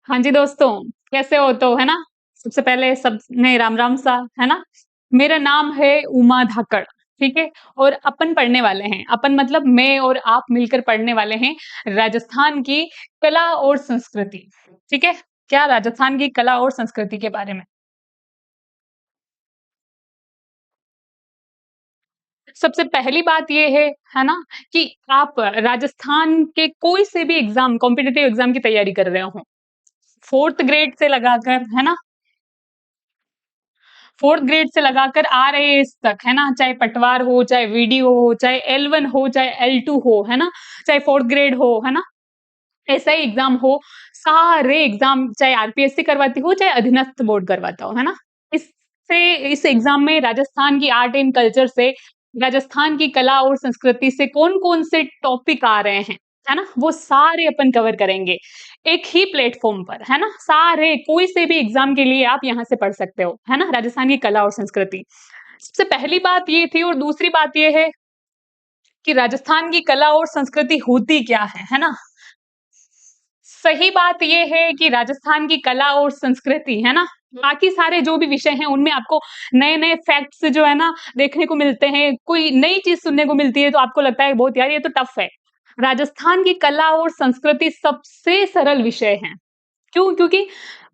हाँ जी दोस्तों, कैसे हो तो है ना? सबसे पहले सबने राम-राम सा, है ना? मेरा नाम है उमा धाकड़, ठीक है? और अपन पढ़ने वाले हैं, अपन मतलब मैं और आप मिलकर पढ़ने वाले हैं राजस्थान की कला और संस्कृति, ठीक है? क्या राजस्थान की कला और संस्कृति के बारे में। सबसे पहली बात ये है ना? कि आप राजस्थान के कोई से भी एग्ज़ाम कॉम्पिटिटिव एग्ज़ाम की तैयारी कर रहे हो, 4th ग्रेड से लगाकर, है ना? 4th ग्रेड से लगाकर आरएएस तक, है ना? चाहे पटवार हो, चाहे वीडियो हो, चाहे L1 हो, चाहे L2 हो, है ना? चाहे 4th ग्रेड हो, है ना? एसआई एग्ज़ाम हो, सारे एग्ज़ाम चाहे आरपीएससी करवाती हो, चाहे अधीनस्थ बोर्ड करवाता हो, है ना? इससे इस एग्ज़ाम में राजस्थान की आर्ट एंड कल्चर से, राजस्थान की कला और संस्कृति से कौन-कौन से टॉपिक आ रहे हैं, है ना? वो सारे अपन कवर करेंगे, एक ही प्लेटफ़ॉर्म पर, है ना? सारे कोई से भी एग्ज़ाम के लिए आप यहाँ से पढ़ सकते हो, है ना? राजस्थान की कला और संस्कृति। सबसे पहली बात ये थी और दूसरी बात ये है कि राजस्थान की कला और संस्कृति होती क्या है ना? सही बात ये है कि राजस्थान की कला और संस्कृति, है ना? बाकी सारे जो भी विषय हैं, उनमें आपको नए-नए फैक्ट्स जो है ना, देखने को मिलते हैं, कोई नई चीज़ सुनने को मिलती है, तो आपको लगता है बहुत यार ये तो टफ है। राजस्थान की कला और संस्कृति सबसे सरल विषय हैं। क्यों? क्योंकि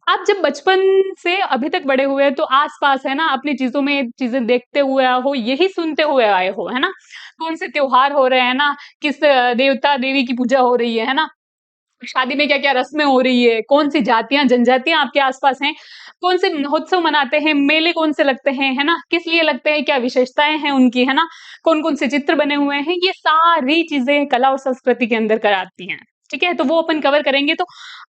आप जब बचपन से अभी तक बड़े हुए हैं, तो आस-पास है ना, अपनी चीज़ों में चीज़ें देखते हुए हो, यही सुनते हुए आए हो, है ना? कौन से त्योहार हो रहे हैं ना, किस देवता-देवी की पूजा हो रही है ना? शादी में क्या-क्या रस्में हो रही है, कौन-सी जातियाँ, जनजातियाँ आपके आस-पास हैं, कौन से महोत्सव मनाते हैं, मेले कौन से लगते हैं, है ना? किस लिए लगते हैं, क्या विशेषताएँ हैं उनकी, है ना? कौन-कौन से चित्र बने हुए हैं, ये सारी चीज़ें कला और संस्कृति के अंदर कराती हैं, ठीक है? तो वो अपन कवर करेंगे तो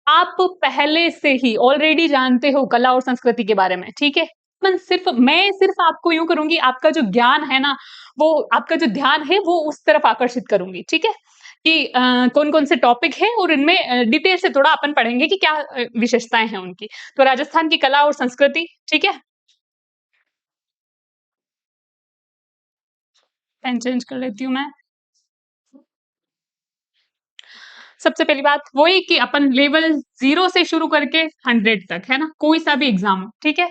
आप पहले से ही ऑलरेडी जानते हो कला और संस्कृति के बारे में, ठीक है? मैं सिर्फ़ आपको यूँ करूँगी, आपका जो ज्ञान है ना, वो आपका जो ध्यान है, वो उस तरफ आकर्षित करूँगी, ठीक है? कि कौन-कौन से टॉपिक हैं और इनमें डिटेल से थोड़ा अपन पढ़ेंगे कि क्या विशेषताएँ हैं उनकी। तो राजस्थान की कला और संस्कृति, ठीक है? पेन चेंज कर लेती हूँ मैं। सबसे पहली बात वही कि अपन लेवल 0 से शुरू करके 100 तक, है ना? कोई सा भी एग्ज़ाम हो, ठीक है?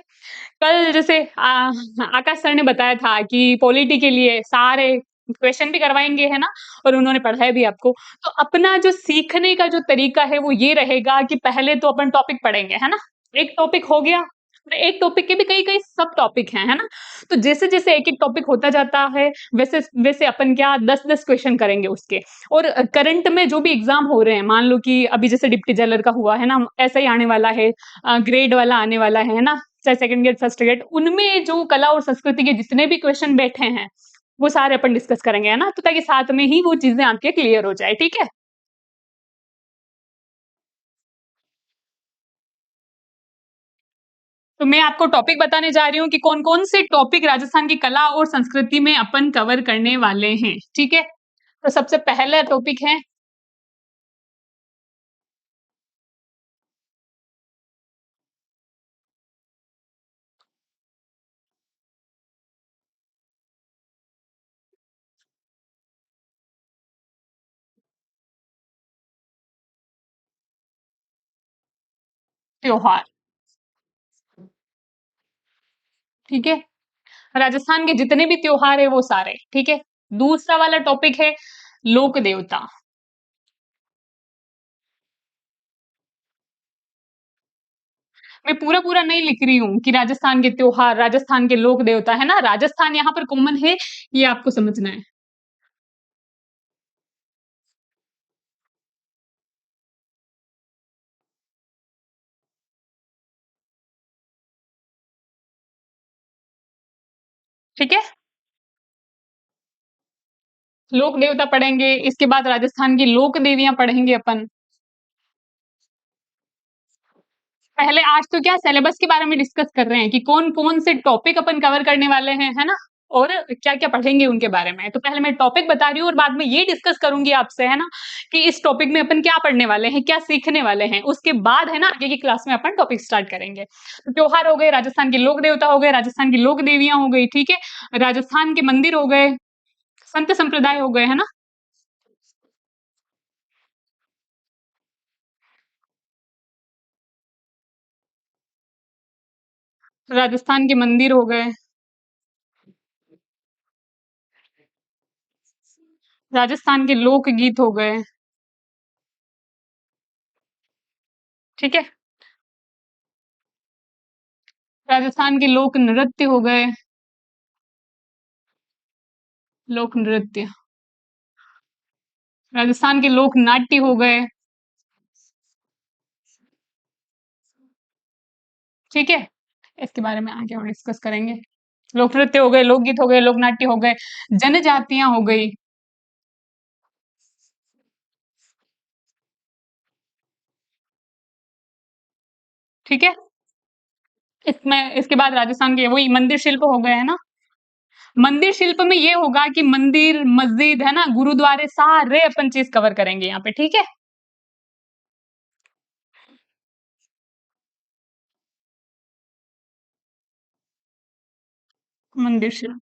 कल जैसे आकाश सर ने बताया था कि पॉलिटी के लिए सारे क्वेश्चन भी करवाएँगे, है ना? और उन्होंने पढ़ाया भी आपको। तो अपना जो सीखने का जो तरीका है वो ये रहेगा कि पहले तो अपन टॉपिक पढ़ेंगे, है ना? एक टॉपिक हो गया, फिर एक टॉपिक के भी कई-कई सब टॉपिक हैं, है ना? तो जैसे-जैसे एक-एक टॉपिक होता जाता है, वैसे वैसे अपन क्या 10-10 क्वेश्चन करेंगे उसके। और करंट में जो भी एग्ज़ाम हो रहे हैं, मान लो कि अभी जैसे डिप्टी जेलर का हुआ, है ना? ऐसा ही आने वाला है, ग्रेड वाला आने वाला है ना? चाहे सेकंड ग्रेड, फर्स्ट ग्रेड, उनमें जो कला और संस्कृति के जितने भी क्वेश्चन बैठे हैं, वो सारे अपन डिस्कस करेंगे, है ना? तो ताकि साथ में ही वो चीज़ें आपके क्लियर हो जाए, ठीक है? तो मैं आपको टॉपिक बताने जा रही हूँ कि कौन-कौन से टॉपिक राजस्थान की कला और संस्कृति में अपन कवर करने वाले हैं, ठीक है? तो सबसे पहला टॉपिक है त्योहार, ठीक है? राजस्थान के जितने भी त्योहार हैं वो सारे, ठीक है? दूसरा वाला टॉपिक है लोक देवता। मैं पूरा-पूरा नहीं लिख रही हूँ कि राजस्थान के त्योहार, राजस्थान के लोक देवता, है ना? राजस्थान यहाँ पर कॉमन है, ये आपको समझना है। ठीक है? लोक देवता पढ़ेंगे, इसके बाद राजस्थान की लोक देवियाँ पढ़ेंगे अपन। पहले आज तो क्या सिलेबस के बारे में डिस्कस कर रहे हैं कि कौन-कौन से टॉपिक अपन कवर करने वाले हैं, है ना? और क्या-क्या पढ़ेंगे उनके बारे में। तो पहले मैं टॉपिक बता रही हूँ और बाद में ये डिस्कस करूँगी आपसे, है ना? कि इस टॉपिक में अपन क्या पढ़ने वाले हैं, क्या सीखने वाले हैं। उसके बाद है ना आगे की क्लास में अपन टॉपिक स्टार्ट करेंगे। तो त्योहार हो गए, राजस्थान के लोक देवता हो गए, राजस्थान की लोक देवियाँ हो गई, ठीक है? राजस्थान के मंदिर हो गए, संत संप्रदाय हो गए, है ना? राजस्थान के मंदिर हो गए, राजस्थान के लोकगीत हो गए, ठीक है? राजस्थान के लोक नृत्य हो गए, लोक नृत्य। राजस्थान के लोक नाट्य हो गए, ठीक है? इसके बारे में आगे और डिस्कस करेंगे। लोक नृत्य हो गए, लोकगीत हो गए, लोक नाट्य हो गए, जनजातियां हो गई, ठीक है? इसमें इसके बाद राजस्थान के वही मंदिर शिल्प हो गए, है ना? मंदिर शिल्प में ये होगा कि मंदिर, मस्जिद, है ना, गुरुद्वारे सारे अपन चीज कवर करेंगे यहाँ पे, ठीक है? मंदिर शिल्प,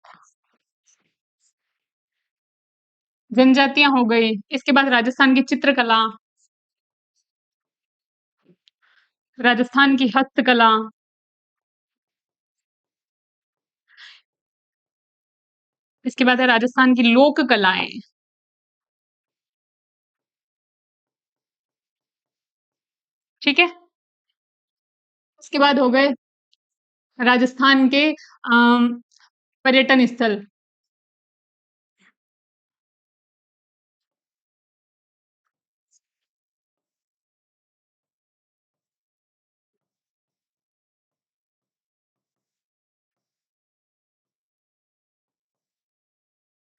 जनजातियां हो गई, इसके बाद राजस्थान की चित्रकला, राजस्थान की हस्तकला, इसके बाद है राजस्थान की लोक कलाएं, ठीक है? इसके बाद हो गए राजस्थान के पर्यटन स्थल,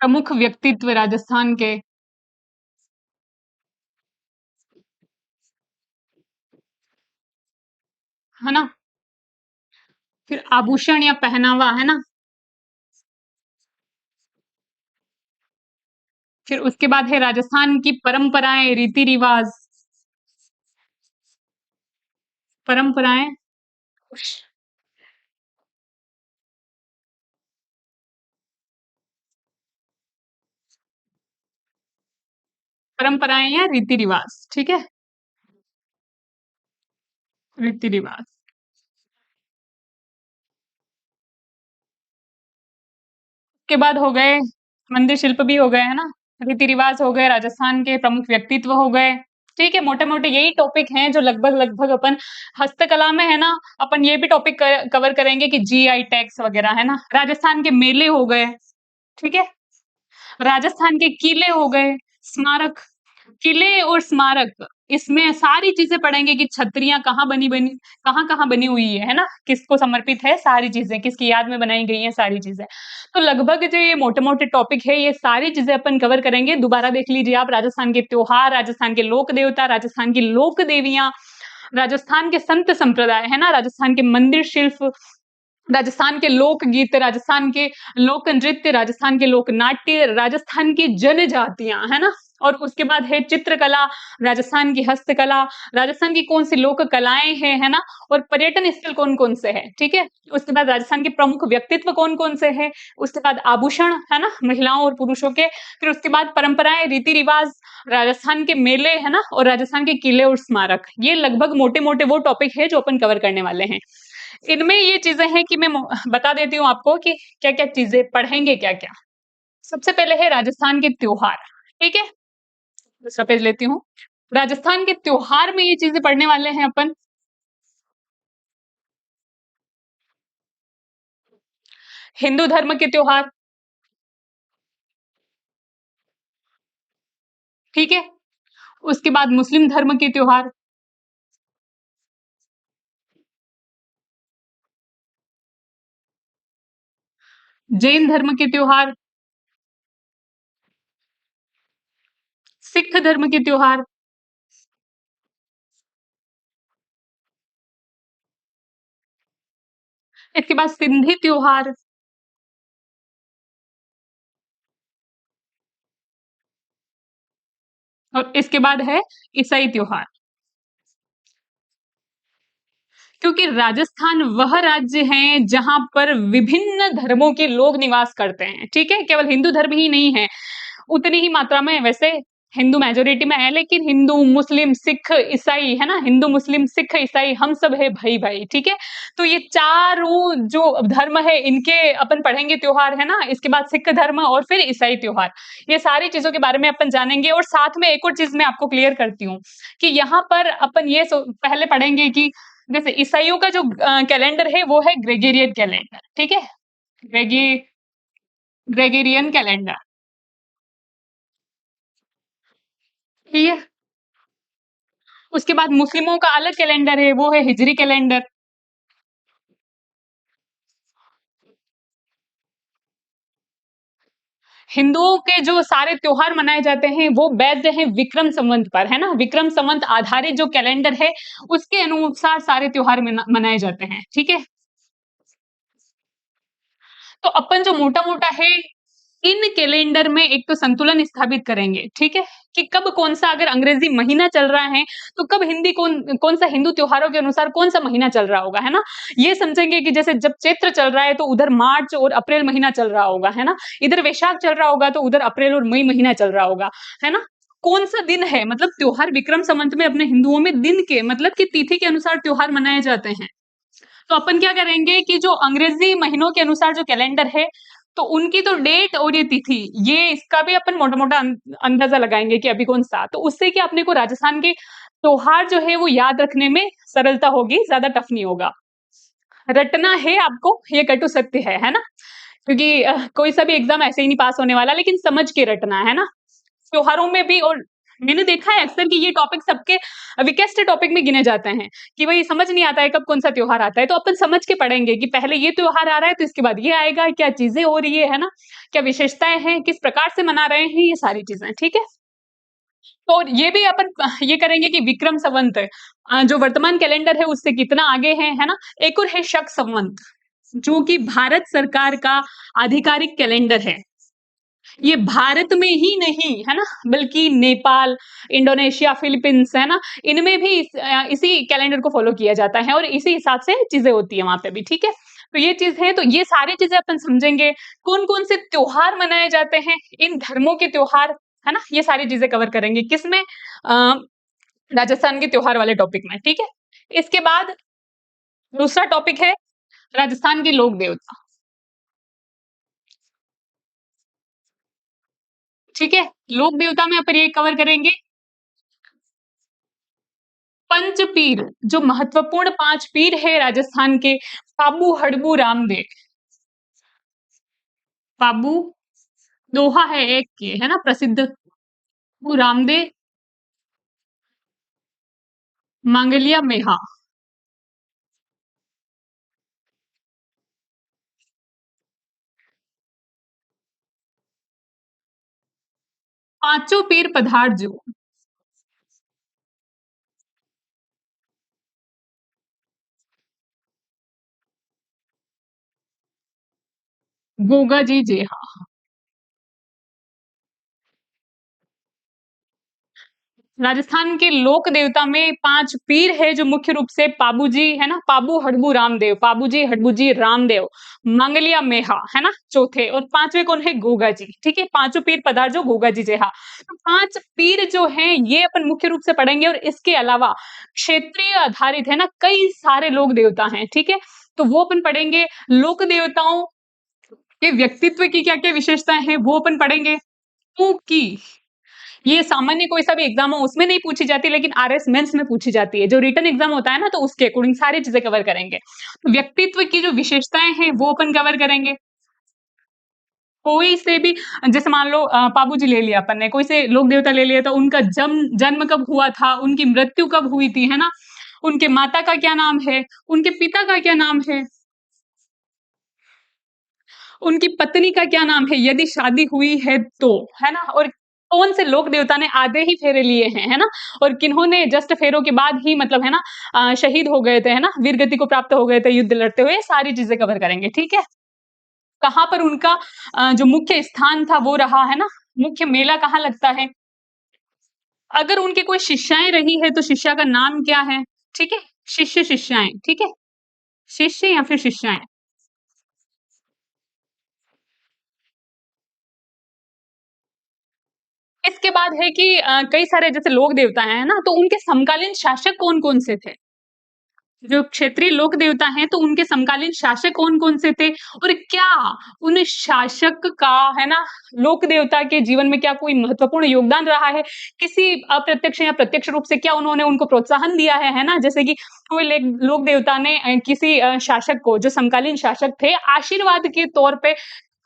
प्रमुख व्यक्तित्व राजस्थान के, है ना? फिर आभूषण या पहनावा, है ना? फिर उसके बाद है राजस्थान की परंपराएं, रीति रिवाज, परंपराएं, परंपराएं या रीति रिवाज, ठीक है? रीति रिवाज के बाद हो गए मंदिर शिल्प भी हो गए, है ना? रीति रिवाज हो गए, राजस्थान के प्रमुख व्यक्तित्व हो गए, ठीक है? मोटे मोटे यही टॉपिक हैं जो लगभग लगभग अपन हस्तकला में, है ना, अपन ये भी टॉपिक कवर करेंगे कि जीआई टैग्स वगैरह, है ना? राजस्थान के मेले हो गए, ठीक है? राजस्थान के किले हो गए, स्मारक, किले और स्मारक, इसमें सारी चीजें पढ़ेंगे कि छतरियां कहाँ बनी बनी कहाँ कहाँ बनी हुई है ना, किसको समर्पित है, सारी चीजें किसकी याद में बनाई गई हैं, सारी चीजें। तो लगभग जो ये मोटे मोटे टॉपिक है, ये सारी चीजें अपन कवर करेंगे। दोबारा देख लीजिए आप, राजस्थान के त्योहार, राजस्थान के लोक देवता, राजस्थान की लोक देवियां, राजस्थान के संत संप्रदाय, है ना, राजस्थान के मंदिर शिल्प, राजस्थान के लोकगीत, राजस्थान के लोक नृत्य, राजस्थान के लोक नाट्य, राजस्थान की जनजातियां, है ना, और उसके बाद है चित्रकला, राजस्थान की हस्तकला, राजस्थान की कौन सी लोक कलाएं हैं, है ना, और पर्यटन स्थल कौन कौन से हैं, ठीक है? उसके बाद राजस्थान के प्रमुख व्यक्तित्व कौन कौन से हैं, उसके बाद आभूषण, है ना, महिलाओं और पुरुषों के, फिर उसके बाद परंपराएं, रीति रिवाज, राजस्थान के मेले, है ना, और राजस्थान के किले और स्मारक। ये लगभग मोटे मोटे वो टॉपिक है जो अपन कवर करने वाले हैं। इनमें ये चीजें हैं कि मैं बता देती हूँ आपको कि क्या क्या चीजें पढ़ेंगे, क्या क्या। सबसे पहले है राजस्थान के त्योहार, ठीक है? दूसरा पेज लेती हूँ। राजस्थान के त्योहार में ये चीजें पढ़ने वाले हैं अपन। हिंदू धर्म के त्योहार, ठीक है? उसके बाद मुस्लिम धर्म के त्योहार, जैन धर्म के त्योहार, सिख धर्म के त्योहार, इसके बाद सिंधी त्योहार, और इसके बाद है ईसाई त्योहार। क्योंकि राजस्थान वह राज्य है जहां पर विभिन्न धर्मों के लोग निवास करते हैं, ठीक है? केवल हिंदू धर्म ही नहीं है, उतनी ही मात्रा में वैसे हिंदू मेजोरिटी में है, लेकिन हिंदू मुस्लिम सिख ईसाई है ना, हिंदू मुस्लिम सिख ईसाई हम सब है भाई भाई, ठीक है। तो ये चारों जो धर्म है इनके अपन पढ़ेंगे त्योहार, है ना। इसके बाद सिख धर्म और फिर ईसाई त्योहार, ये सारी चीजों के बारे में अपन जानेंगे। और साथ में एक और चीज मैं आपको क्लियर करती हूँ कि यहाँ पर अपन ये पहले पढ़ेंगे कि जैसे ईसाइयों का जो कैलेंडर है वो है ग्रेगोरियन कैलेंडर, ठीक है। ग्रेगी ग्रेगोरियन कैलेंडर, ठीक है। उसके बाद मुस्लिमों का अलग कैलेंडर है, वो है हिजरी कैलेंडर। हिंदुओं के जो सारे त्योहार मनाए जाते हैं वो बेस्ड हैं विक्रम संवत पर, है ना। विक्रम संवत आधारित जो कैलेंडर है उसके अनुसार सारे त्योहार मनाए जाते हैं, ठीक है। तो अपन जो मोटा मोटा है इन कैलेंडर में एक तो संतुलन स्थापित करेंगे, ठीक है, कि कब कौन सा, अगर अंग्रेजी महीना चल रहा है तो कब हिंदी कौन सा हिंदू त्योहारों के अनुसार कौन सा महीना चल रहा होगा, है ना। ये समझेंगे कि जैसे जब चैत्र चल रहा है तो उधर मार्च और अप्रैल महीना चल रहा होगा, है ना। इधर वैशाख चल रहा होगा तो उधर अप्रैल और मई महीना चल रहा होगा, है ना। कौन सा दिन है, मतलब त्योहार विक्रम संवत में अपने हिंदुओं में दिन के मतलब कि तिथि के अनुसार त्योहार मनाए जाते हैं। तो अपन क्या करेंगे कि जो अंग्रेजी महीनों के अनुसार जो कैलेंडर है तो उनकी तो डेट और ये तिथि, ये इसका भी अपन मोटा मोटा अंदाजा लगाएंगे कि अभी कौन सा, तो उससे क्या अपने को राजस्थान के त्योहार जो है वो याद रखने में सरलता होगी, ज्यादा टफ नहीं होगा। रटना है आपको, ये कटु सत्य है ना। क्योंकि कोई सा भी एग्जाम ऐसे ही नहीं पास होने वाला, लेकिन समझ के रटना है ना। त्योहारों में भी, और मैंने देखा है अक्सर कि ये टॉपिक सबके वीकेस्ट टॉपिक में गिने जाते हैं कि भाई समझ नहीं आता है कब कौन सा त्योहार आता है, तो अपन समझ के पढ़ेंगे कि पहले ये त्योहार आ रहा है तो इसके बाद ये आएगा, क्या चीजें हो रही है ना, क्या विशेषताएं हैं, किस प्रकार से मना रहे हैं, ये सारी चीजें, ठीक है। तो ये भी अपन ये करेंगे कि विक्रम संवत जो वर्तमान कैलेंडर है उससे कितना आगे है ना। एक और है शक संवत, जो कि भारत सरकार का आधिकारिक कैलेंडर है। ये भारत में ही नहीं है ना, बल्कि नेपाल, इंडोनेशिया, फिलीपींस, है ना, इनमें भी इसी कैलेंडर को फॉलो किया जाता है और इसी हिसाब से चीजें होती है वहां पे भी, ठीक है। तो ये चीज है, तो ये सारी चीजें अपन समझेंगे। कौन कौन से त्योहार मनाए जाते हैं, इन धर्मों के त्योहार, है ना, ये सारी चीजें कवर करेंगे किसमें, राजस्थान के त्योहार वाले टॉपिक में, ठीक है। इसके बाद दूसरा टॉपिक है राजस्थान के लोक देवता, ठीक है। लोक देवता में अपन ये कवर करेंगे पंच पीर, जो महत्वपूर्ण पांच पीर है राजस्थान के, पाबू हड़बू रामदेव। पाबू दोहा है एक के, है ना, प्रसिद्ध, वो रामदेव, मांगलिया मेहा। पांचों पीर पधार जो, गोगा जी जेहा। राजस्थान के लोक देवता में पांच पीर है जो मुख्य रूप से पाबू जी, है ना, पाबू हड़बू रामदेव, पाबू जी हड़बू जी रामदेव, मंगलिया मेहा, है ना, चौथे, और पांचवे कौन है, गोगा जी, ठीक है। पांचों पीर पधार जो, गोगा जी जेहा। तो पांच पीर जो हैं ये अपन मुख्य रूप से पढ़ेंगे, और इसके अलावा क्षेत्रीय आधारित, है ना, कई सारे लोक देवता हैं, ठीक है। तो वो अपन पढ़ेंगे। लोक देवताओं के व्यक्तित्व की क्या क्या विशेषताएं हैं वो अपन पढ़ेंगे। की ये सामान्य कोई सा भी एग्जाम हो उसमें नहीं पूछी जाती, लेकिन आरएस मेंस में पूछी जाती है, जो रिटन एग्जाम होता है ना, तो उसके अकॉर्डिंग सारी चीजें कवर करेंगे। तो व्यक्तित्व की जो विशेषताएं हैं वो अपन कवर करेंगे। कोई से भी, जैसे मान लो पाबू जी ले लिया अपन ने, कोई से लोक देवता ले लिया, तो उनका जन्म जन्म कब हुआ था, उनकी मृत्यु कब हुई थी, है ना, उनके माता का क्या नाम है, उनके पिता का क्या नाम है, उनकी पत्नी का क्या नाम है यदि शादी हुई है तो, है ना, और कौन से लोक देवता ने आधे ही फेरे लिए हैं, है ना, और किन्होंने जस्ट फेरों के बाद ही, मतलब है ना, शहीद हो गए थे, है ना, वीर गति को प्राप्त हो गए थे युद्ध लड़ते हुए, सारी चीजें कवर करेंगे, ठीक है। कहाँ पर उनका जो मुख्य स्थान था वो रहा, है ना, मुख्य मेला कहाँ लगता है, अगर उनके कोई शिष्याएं रही है तो शिष्या का नाम क्या है, ठीक है। शिष्य शिष्याएं, ठीक है, शिष्य या फिर शिष्याएं। इसके बाद है कि कई सारे जैसे लोक देवता हैं ना, तो उनके समकालीन शासक कौन-कौन से थे? जो क्षेत्रीय लोक देवता हैं, तो उनके समकालीन शासक कौन-कौन से थे? और क्या उन शासक का, है ना, लोक देवता के जीवन में क्या कोई महत्वपूर्ण योगदान रहा है? किसी अप्रत्यक्ष या प्रत्यक्ष रूप से क्या उन्होंने उनको प्रोत्साहन दिया है ना? जैसे कि कोई लेक लोक देवता ने किसी शासक को, जो समकालीन शासक थे, आशीर्वाद के तौर पे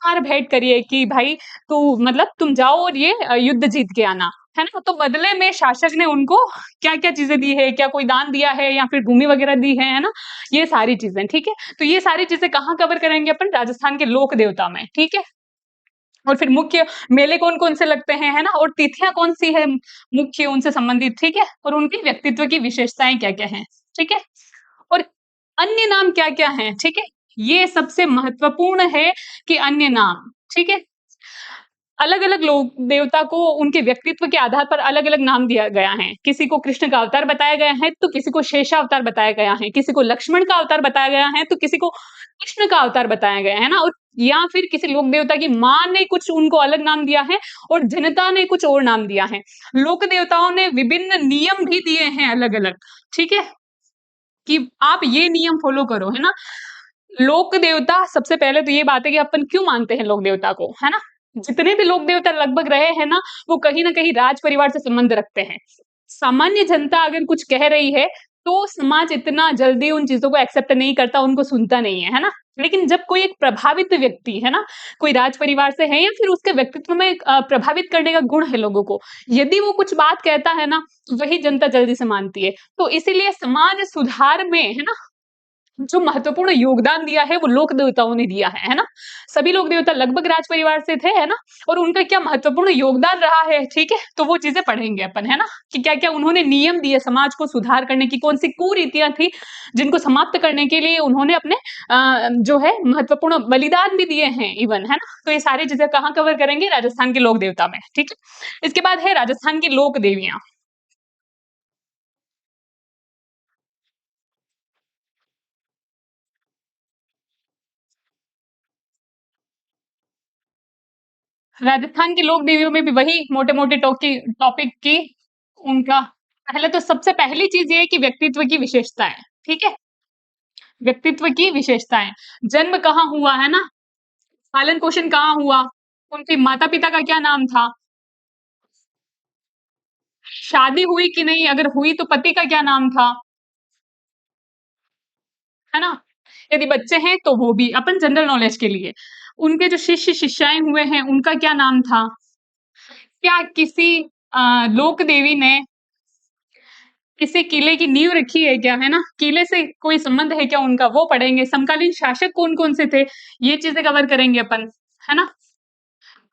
हार भेंट करी है कि भाई तू मतलब तुम जाओ और ये युद्ध जीत के आना, है ना? तो बदले में शासक ने उनको क्या-क्या चीज़ें दी है, क्या कोई दान दिया है या फिर भूमि वगैरह दी है ना? ये सारी चीज़ें, ठीक है? तो ये सारी चीज़ें कहाँ कवर करेंगे अपन? राजस्थान के लोक देवता में, ठीक है? और फिर मुख्य मेले कौन-कौन से लगते हैं, है ना? और तिथियाँ कौन-सी है मुख्य उनसे संबंधित, ठीक है? और उनके व्यक्तित्व की विशेषताएँ क्या-क्या हैं, ठीक है? और अन्य नाम क्या-क्या हैं, ठीक है? ये सबसे महत्वपूर्ण है कि अन्य नाम, ठीक है? अलग-अलग लोग देवता को उनके व्यक्तित्व के आधार पर अलग-अलग नाम दिया गया है। किसी को कृष्ण का अवतार बताया गया है, तो किसी को शेषावतार बताया गया है, किसी को लक्ष्मण का अवतार बताया गया है, तो किसी को कृष्ण का अवतार बताया गया है ना? और या फिर किसी लोक देवता की माँ ने कुछ उनको अलग नाम दिया है और जनता ने कुछ और नाम दिया है। लोक देवताओं ने विभिन्न नियम भी दिए हैं अलग-अलग, ठीक है? कि आप ये नियम फॉलो करो, है ना? लोक देवता सबसे पहले तो ये बात है कि अपन क्यों मानते हैं लोक देवता को, है ना? जितने भी लोक देवता लगभग रहे हैं ना, वो कहीं न कहीं राज परिवार से संबंध रखते हैं। सामान्य जनता अगर कुछ कह रही है, तो समाज इतना जल्दी उन चीज़ों को एक्सेप्ट नहीं करता, उनको सुनता नहीं है ना? लेकिन जब कोई एक प्रभावित व्यक्ति, है ना? कोई राज परिवार से है या फिर उसके व्यक्तित्व में प्रभावित करने का गुण है लोगों को, यदि वो कुछ बात कहता है ना, वही जनता जल्दी से मानती है। तो इसीलिए समाज सुधार में, है ना? जो महत्वपूर्ण योगदान दिया है वो लोक देवताओं ने दिया है ना? सभी लोक देवता लगभग राज परिवार से थे, है ना? और उनका क्या महत्वपूर्ण योगदान रहा है, ठीक है? तो वो चीज़ें पढ़ेंगे अपन, है ना? कि क्या-क्या उन्होंने नियम दिए समाज को सुधार करने की, कौन-सी कुरीतियाँ थी, जिनको समाप्त करने के लिए उन्होंने अपने जो है महत्वपूर्ण बलिदान भी दिए हैं इवन, है ना? तो ये सारी चीज़ें कहाँ कवर करेंगे? राजस्थान के लोक देवता में, ठीक है? इसके बाद है राजस्थान की लोक देवियाँ। राजस्थान की लोक देवियों में भी वही मोटे-मोटे टॉपिक की उनका पहले तो सबसे पहली चीज़ ये है कि व्यक्तित्व की विशेषताएँ, ठीक है? व्यक्तित्व की विशेषताएँ। जन्म कहाँ हुआ, है ना? पालन-पोषण कहाँ हुआ? उनके माता-पिता का क्या नाम था? शादी हुई कि नहीं? अगर हुई तो पति का क्या नाम था? है ना? यदि बच्चे हैं तो वो भी अपन जनरल नॉलेज के लिए। उनके जो शिष्य-शिष्याएँ हुए हैं, उनका क्या नाम था? क्या किसी लोक देवी ने किसी किले की नींव रखी है क्या, है ना? किले से कोई संबंध है क्या उनका? वो पढ़ेंगे। समकालीन शासक कौन-कौन से थे? ये चीज़ें कवर करेंगे अपन, है ना?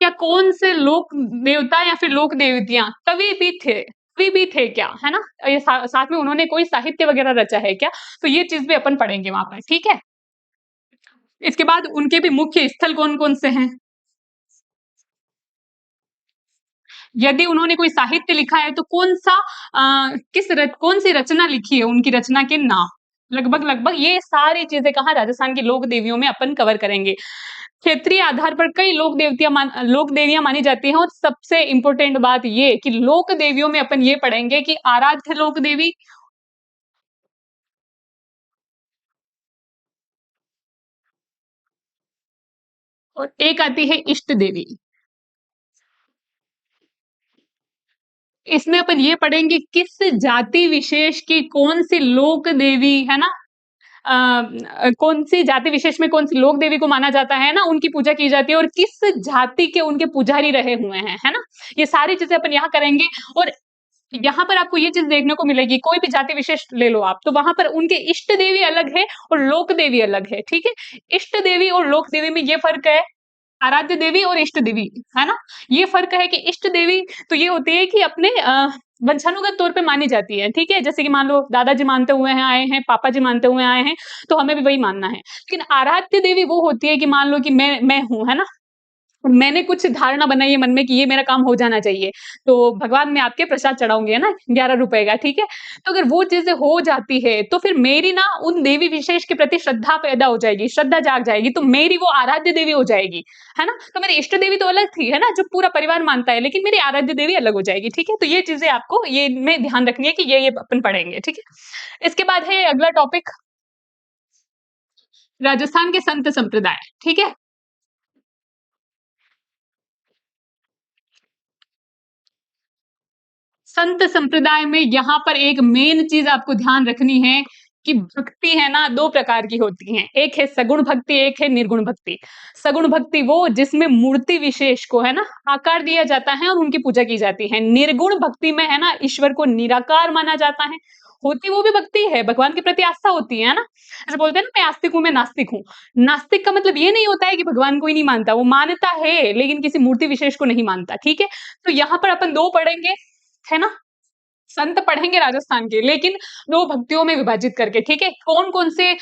क्या कौन से लोक देवता या फिर लोक देवतियाँ कवि भी थे क्या, है ना? ये साथ में उन्होंने कोई साहित्य वगैरह रचा है क्या? तो ये चीज़ भी अपन पढ़ेंगे वहाँ पर, ठीक है? इसके बाद उनके भी मुख्य स्थल कौन-कौन से हैं? यदि उन्होंने कोई साहित्य लिखा है तो कौन-सा कौन-सी रचना लिखी है, उनकी रचना के नाम। लगभग-लगभग ये सारी चीज़ें कहाँ राजस्थान की लोक देवियों में अपन कवर करेंगे। क्षेत्रीय आधार पर कई लोक देवियाँ मानी जाती हैं और सबसे इम्पोर्टेंट बात ये कि लोक देवियों में अपन ये पढ़ेंगे कि आराध्य लोक देवी और एक आती है इष्ट देवी। इसमें अपन ये पढ़ेंगे किस जाति विशेष की कौन-सी लोक देवी, है ना? कौन-सी जाति विशेष में कौन-सी लोक देवी को माना जाता है ना, उनकी पूजा की जाती है और किस जाति के उनके पुजारी रहे हुए हैं, है ना? ये सारी चीज़ें अपन यहाँ करेंगे और यहाँ पर आपको ये चीज़ देखने को मिलेगी, कोई भी जाति विशेष ले लो आप, तो वहाँ पर उनके इष्ट देवी अलग है और लोक देवी अलग है, ठीक है? इष्ट देवी और लोक देवी में ये फ़र्क है, आराध्य देवी और इष्ट देवी, है ना? ये फ़र्क है कि इष्ट देवी तो ये होती है कि अपने वंशानुगत तौर पे मानी जाती है, ठीक है? जैसे कि मान लो दादाजी मानते हुए हैं आए हैं, पापा जी मानते हुए आए हैं, तो हमें भी वही मानना है। लेकिन आराध्य देवी वो होती है कि मान लो कि मैं हूँ, है ना? मैंने कुछ धारणा बनाई है मन में कि ये मेरा काम हो जाना चाहिए, तो भगवान मैं आपके प्रसाद चढ़ाऊँगी, है ना? ₹11 का, ठीक है? तो अगर वो चीज़ें हो जाती है, तो फिर मेरी ना उन देवी विशेष के प्रति श्रद्धा पैदा हो जाएगी, श्रद्धा जाग जाएगी, तो मेरी वो आराध्य देवी हो जाएगी, है ना? तो मेरी इष्ट देवी तो अलग थी, है ना? जो पूरा परिवार मानता है, लेकिन मेरी आराध्य देवी अलग हो जाएगी, ठीक है? तो ये चीज़ें आपको ये में ध्यान रखनी है कि ये अपन पढ़ेंगे, ठीक है? इसके बाद है अगला टॉपिक राजस्थान के संत संप्रदाय, ठीक है? संत संप्रदाय में यहाँ पर एक मेन चीज आपको ध्यान रखनी है कि भक्ति है ना दो प्रकार की होती है, एक है सगुण भक्ति, एक है निर्गुण भक्ति। सगुण भक्ति वो जिसमें मूर्ति विशेष को है ना आकार दिया जाता है और उनकी पूजा की जाती है। निर्गुण भक्ति में है ना ईश्वर को निराकार माना जाता है। होती वो भी भक्ति है, भगवान के प्रति आस्था होती है ना। ऐसे बोलते हैं ना मैं आस्तिक हूँ, मैं नास्तिक हूँ। नास्तिक का मतलब ये नहीं होता है कि भगवान को ही नहीं मानता, वो मानता है लेकिन किसी मूर्ति विशेष को नहीं मानता, ठीक है। तो यहाँ पर अपन दो पढ़ेंगे, है ना? संत पढ़ेंगे राजस्थान के, लेकिन 2 भक्तियों में विभाजित करके, ठीक है? कौन-कौन से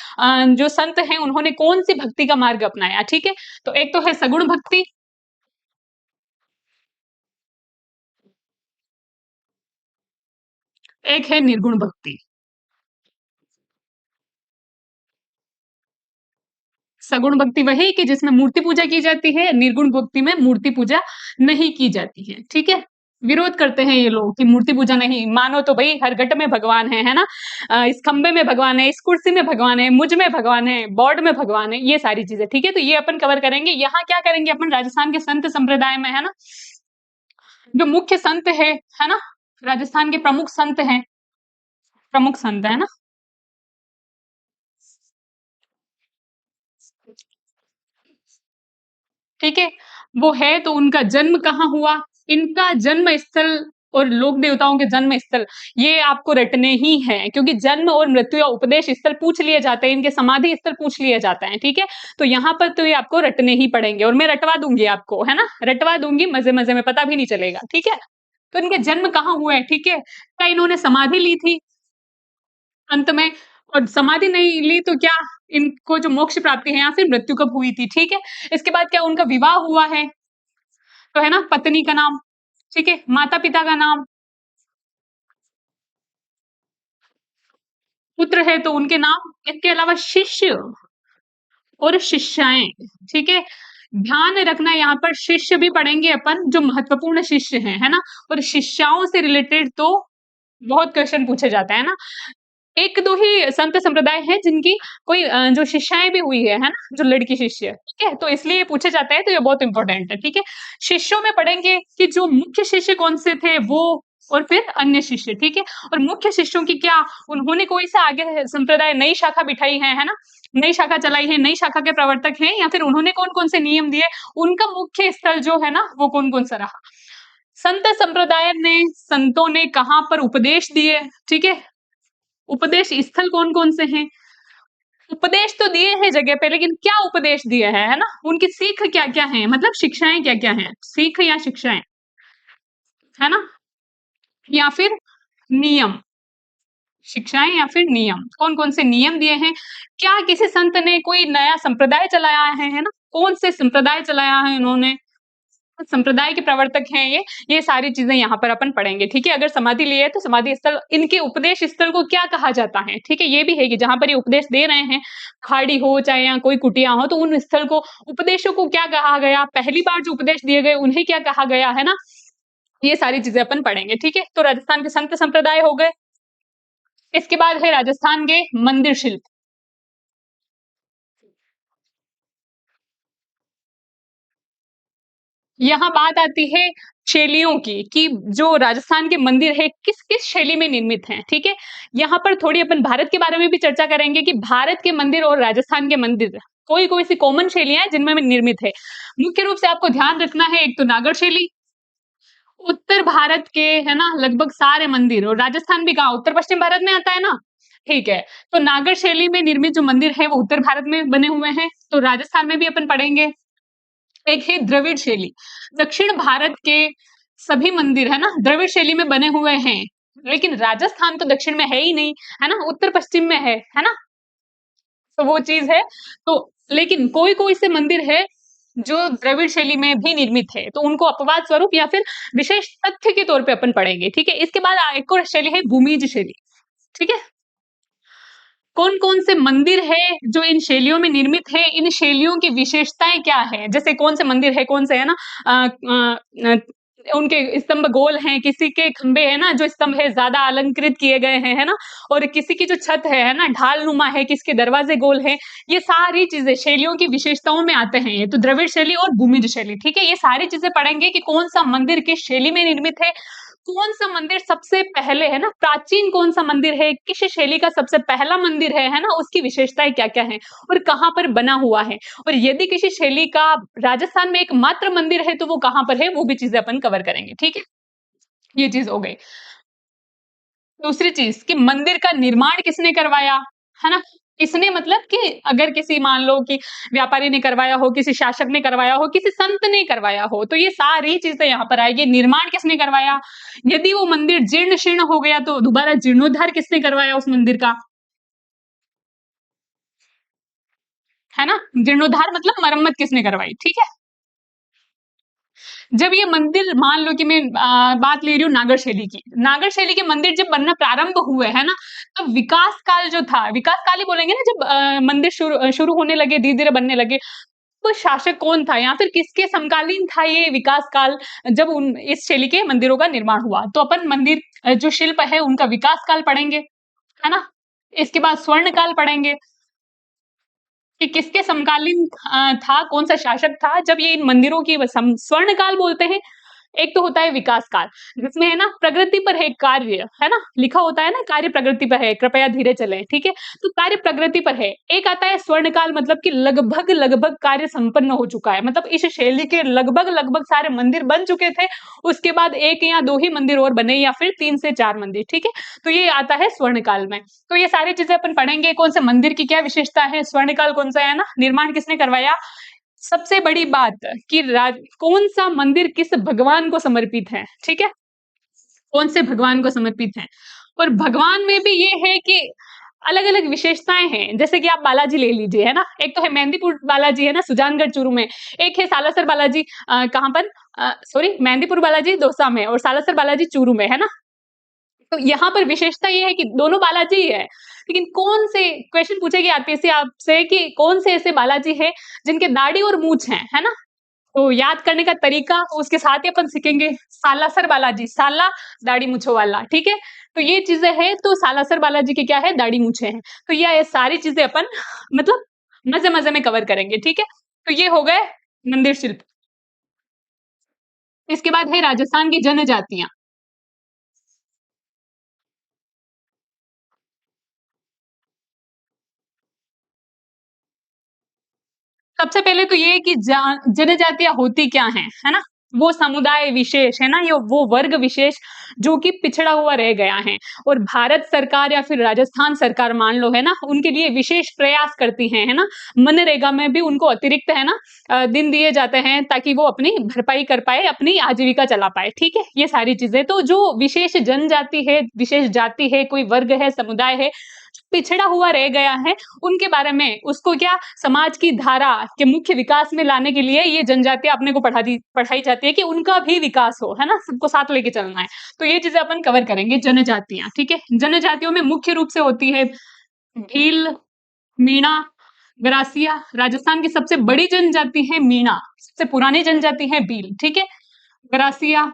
जो संत हैं उन्होंने कौन-सी भक्ति का मार्ग अपनाया, ठीक है? तो एक तो है सगुण भक्ति, एक है निर्गुण भक्ति। सगुण भक्ति वही कि जिसमें मूर्ति पूजा की जाती है, निर्गुण भक्ति में मूर्ति पूजा नहीं की जाती है, ठीक है? विरोध करते हैं ये लोग कि मूर्ति पूजा नहीं, मानो तो भई हर घट में भगवान है ना? इस खंबे में भगवान है, इस कुर्सी में भगवान है, मुझ में भगवान है, बोर्ड में भगवान है, ये सारी चीज़ें, ठीक है? तो ये अपन कवर करेंगे। यहाँ क्या करेंगे अपन राजस्थान के संत संप्रदाय में, है ना? जो मुख्य संत है ना? राजस्थान के प्रमुख संत हैं, प्रमुख संत, है ना? ठीक है? वो है तो उनका जन्म कहाँ हुआ? इनका जन्म स्थल और लोक देवताओं के जन्म स्थल ये आपको रटने ही हैं क्योंकि जन्म और मृत्यु या उपदेश स्थल पूछ लिए जाते हैं, इनके समाधि स्थल पूछ लिए जाते हैं, ठीक है? तो यहाँ पर तो ये आपको रटने ही पड़ेंगे और मैं रटवा दूँगी आपको, है ना? रटवा दूँगी मज़े-मज़े में, पता भी नहीं चलेगा, ठीक है? तो इनके जन्म कहाँ हुए हैं, ठीक है? क्या इन्होंने समाधि ली थी अंत में? और समाधि नहीं ली तो क्या इनको जो मोक्ष प्राप्ति है या फिर मृत्यु कब हुई थी, ठीक है? इसके बाद क्या उनका विवाह हुआ है? तो है ना पत्नी का नाम, ठीक है? माता-पिता का नाम, पुत्र है तो उनके नाम, इसके अलावा शिष्य और शिष्याएँ, ठीक है? ध्यान रखना यहाँ पर शिष्य भी पढ़ेंगे अपन जो महत्वपूर्ण शिष्य हैं, है ना? और शिष्याओं से रिलेटेड तो बहुत क्वेश्चन पूछे जाते हैं ना? 1-2 ही संत संप्रदाय हैं जिनकी कोई जो शिष्याएँ भी हुई है ना? जो लड़की शिष्य, ठीक है? तो इसलिए ये पूछे जाते हैं तो ये बहुत इम्पोर्टेंट है, ठीक है? शिष्यों में पढ़ेंगे कि जो मुख्य शिष्य कौन से थे वो और फिर अन्य शिष्य, ठीक है? और मुख्य शिष्यों की क्या उन्होंने कोई सा आगे संप्रदाय नई शाखा बिठाई है ना? नई शाखा चलाई है, नई शाखा के प्रवर्तक हैं या फिर उन्होंने कौन-कौन से नियम दिए, उनका मुख्य स्थल जो है ना वो कौन-कौन सा रहा? संत संप्रदाय ने संतों ने कहाँ पर उपदेश दिए, ठीक है? उपदेश स्थल कौन-कौन से हैं? उपदेश तो दिए हैं जगह पे, लेकिन क्या उपदेश दिए हैं, है ना? उनकी सीख क्या-क्या हैं? मतलब शिक्षाएँ क्या-क्या हैं? सीख या शिक्षाएँ, है ना? या फिर नियम, शिक्षाएँ या फिर नियम, कौन-कौन से नियम दिए हैं? क्या किसी संत ने कोई नया संप्रदाय चलाया है ना? कौन से संप्रदाय चलाया है इन्होंने? संप्रदाय के प्रवर्तक हैं ये सारी चीज़ें यहाँ पर अपन पढ़ेंगे, ठीक है? अगर समाधि ली है तो समाधि स्थल इनके उपदेश स्थल को क्या कहा जाता है, ठीक है? ये भी है कि जहाँ पर ये उपदेश दे रहे हैं, खाड़ी हो चाहे या कोई कुटिया हो, तो उन स्थल को उपदेशों को क्या कहा गया? पहली बार जो उपदेश दिए गए उन्हें क्या कहा गया, है ना? ये सारी चीज़ें अपन पढ़ेंगे, ठीक है? तो राजस्थान के संत संप्रदाय हो गए, इसके बाद है राजस्थान के मंदिर शिल्प। यहाँ बात आती है शैलियों की कि जो राजस्थान के मंदिर है किस-किस शैली में निर्मित हैं, ठीक है? यहाँ पर थोड़ी अपन भारत के बारे में भी चर्चा करेंगे कि भारत के मंदिर और राजस्थान के मंदिर कोई-कोई सी कॉमन शैलियाँ हैं जिनमें में निर्मित है। मुख्य रूप से आपको ध्यान रखना है एक तो नागर शैली, उत्तर भारत के है ना लगभग सारे मंदिर और राजस्थान भी कहाँ उत्तर-पश्चिम भारत में आता है ना? ठीक है। तो नागर शैली में निर्मित जो मंदिर है वो उत्तर भारत में बने हुए हैं, तो राजस्थान में भी अपन पढ़ेंगे। एक है द्रविड़ शैली। दक्षिण भारत के सभी मंदिर है ना द्रविड़ शैली में बने हुए हैं। लेकिन राजस्थान तो दक्षिण में है ही नहीं, है ना? उत्तर-पश्चिम में है ना? तो वो चीज़ है। तो लेकिन कोई-कोई से मंदिर है जो द्रविड़ शैली में भी निर्मित है, तो उनको अपवाद स्वरूप या फिर विशेष तथ्य के तौर पे अपन पढ़ेंगे, ठीक है। इसके बाद एक और शैली है भूमिज शैली, ठीक है। कौन कौन से मंदिर है जो इन शैलियों में निर्मित है, इन शैलियों की विशेषताएं क्या है, जैसे कौन से मंदिर है, कौन से है ना उनके स्तंभ गोल हैं, किसी के खंबे है ना जो स्तंभ है ज्यादा अलंकृत किए गए हैं, है ना, और किसी की जो छत है ना ढाल नुमा है, किसके दरवाजे गोल है। ये सारी चीजें शैलियों की विशेषताओं में आते हैं, ये तो द्रविड़ शैली और भूमिज शैली, ठीक है। ये सारी चीजें पढ़ेंगे कि कौन सा मंदिर किस शैली में निर्मित है, कौन सा मंदिर सबसे पहले है ना, प्राचीन कौन सा मंदिर है, किस शैली का सबसे पहला मंदिर है ना, उसकी विशेषताएं क्या क्या है और कहाँ पर बना हुआ है, और यदि किसी शैली का राजस्थान में एकमात्र मंदिर है तो वो कहाँ पर है, वो भी चीजें अपन कवर करेंगे, ठीक है। ये चीज हो गई। दूसरी चीज कि मंदिर का निर्माण किसने करवाया, है ना। किसने मतलब कि अगर किसी मान लो कि व्यापारी ने करवाया हो, किसी शासक ने करवाया हो, किसी संत ने करवाया हो, तो ये सारी चीजें यहाँ पर आएगी। निर्माण किसने करवाया, यदि वो मंदिर जीर्ण शीर्ण हो गया तो दोबारा जीर्णोद्धार किसने करवाया उस मंदिर का, है ना। जीर्णोद्धार मतलब मरम्मत किसने करवाई, ठीक है। जब ये मंदिर मान लो कि मैं बात ले रही हूँ नागर शैली की, नागर शैली के मंदिर जब बनना प्रारंभ हुए, है ना, तब विकास काल जो था, विकास काल ही बोलेंगे ना, जब मंदिर शुरू होने लगे, धीरे धीरे बनने लगे, तो शासक कौन था या फिर किसके समकालीन था ये विकास काल, जब उन इस शैली के मंदिरों का निर्माण हुआ, तो अपन मंदिर जो शिल्प है उनका विकास काल पढ़ेंगे, है ना। इसके बाद स्वर्ण काल पढ़ेंगे कि किसके समकालीन था, कौन सा शासक था जब ये इन मंदिरों की स्वर्ण काल बोलते हैं। एक तो होता है विकास काल, जिसमें है ना प्रगति पर है कार्य, है ना, लिखा होता है ना कार्य प्रगति पर है, कृपया धीरे चले, ठीक है। तो कार्य प्रगति पर है। एक आता है स्वर्ण काल, मतलब कि लगभग लगभग कार्य संपन्न हो चुका है, मतलब इस शैली के लगभग लगभग सारे मंदिर बन चुके थे, उसके बाद एक या दो ही मंदिर और बने या फिर 3 से 4 मंदिर, ठीक है। तो ये आता है स्वर्ण काल में। तो ये सारी चीजें अपन पढ़ेंगे, कौन से मंदिर की क्या विशेषता है, स्वर्ण काल कौन सा है ना, निर्माण किसने करवाया, सबसे बड़ी बात कि कौन सा मंदिर किस भगवान को समर्पित है, ठीक है, कौन से भगवान को समर्पित है। और भगवान में भी ये है कि अलग अलग विशेषताएं हैं, जैसे कि आप बालाजी ले लीजिए, है ना, एक तो है मेहंदीपुर बालाजी, है ना, सुजानगढ़ चूरू में, एक है सालासर बालाजी कहाँ पर, सॉरी, मेहंदीपुर बालाजी दौसा में और सालासर बालाजी चूरू में, है ना। तो यहाँ पर विशेषता ये है कि दोनों बालाजी ही है, लेकिन कौन से, क्वेश्चन पूछेगी आरपीएससी आपसे कि कौन से ऐसे बालाजी है जिनके दाढ़ी और मूछ है ना। तो याद करने का तरीका उसके साथ ही अपन सीखेंगे, सालासर बालाजी, साला दाढ़ी मूछों वाला, ठीक है। तो ये चीजें हैं, तो सालासर बालाजी के क्या है, दाढ़ी मूछे हैं। तो ये सारी चीजें अपन मतलब मजे मजे में कवर करेंगे, ठीक है। तो ये हो गए मंदिर शिल्प। इसके बाद है राजस्थान की जनजातियां। सबसे पहले तो ये कि जनजातियां होती क्या हैं, है ना? वो समुदाय विशेष है ना, ये वो वर्ग विशेष जो कि पिछड़ा हुआ रह गया है, और भारत सरकार या फिर राजस्थान सरकार मान लो, है ना, उनके लिए विशेष प्रयास करती है ना। मनरेगा में भी उनको अतिरिक्त है ना दिन दिए जाते हैं ताकि वो अपनी भरपाई कर पाए, अपनी आजीविका चला पाए, ठीक है। ये सारी चीजें तो जो विशेष जनजाति है, विशेष जाति है, कोई वर्ग है, समुदाय है, पिछड़ा हुआ रह गया है, उनके बारे में उसको क्या समाज की धारा के मुख्य विकास में लाने के लिए ये जनजातियां अपने को पढ़ाई जाती है कि उनका भी विकास हो, है ना, सबको साथ लेके चलना है। तो ये चीजें अपन कवर करेंगे, जनजातियां, ठीक है। जनजातियों में मुख्य रूप से होती है भील, मीणा, गरासिया। राजस्थान की सबसे बड़ी जनजाति है मीणा, सबसे पुरानी जनजाति है भील, ठीक है। गरासिया,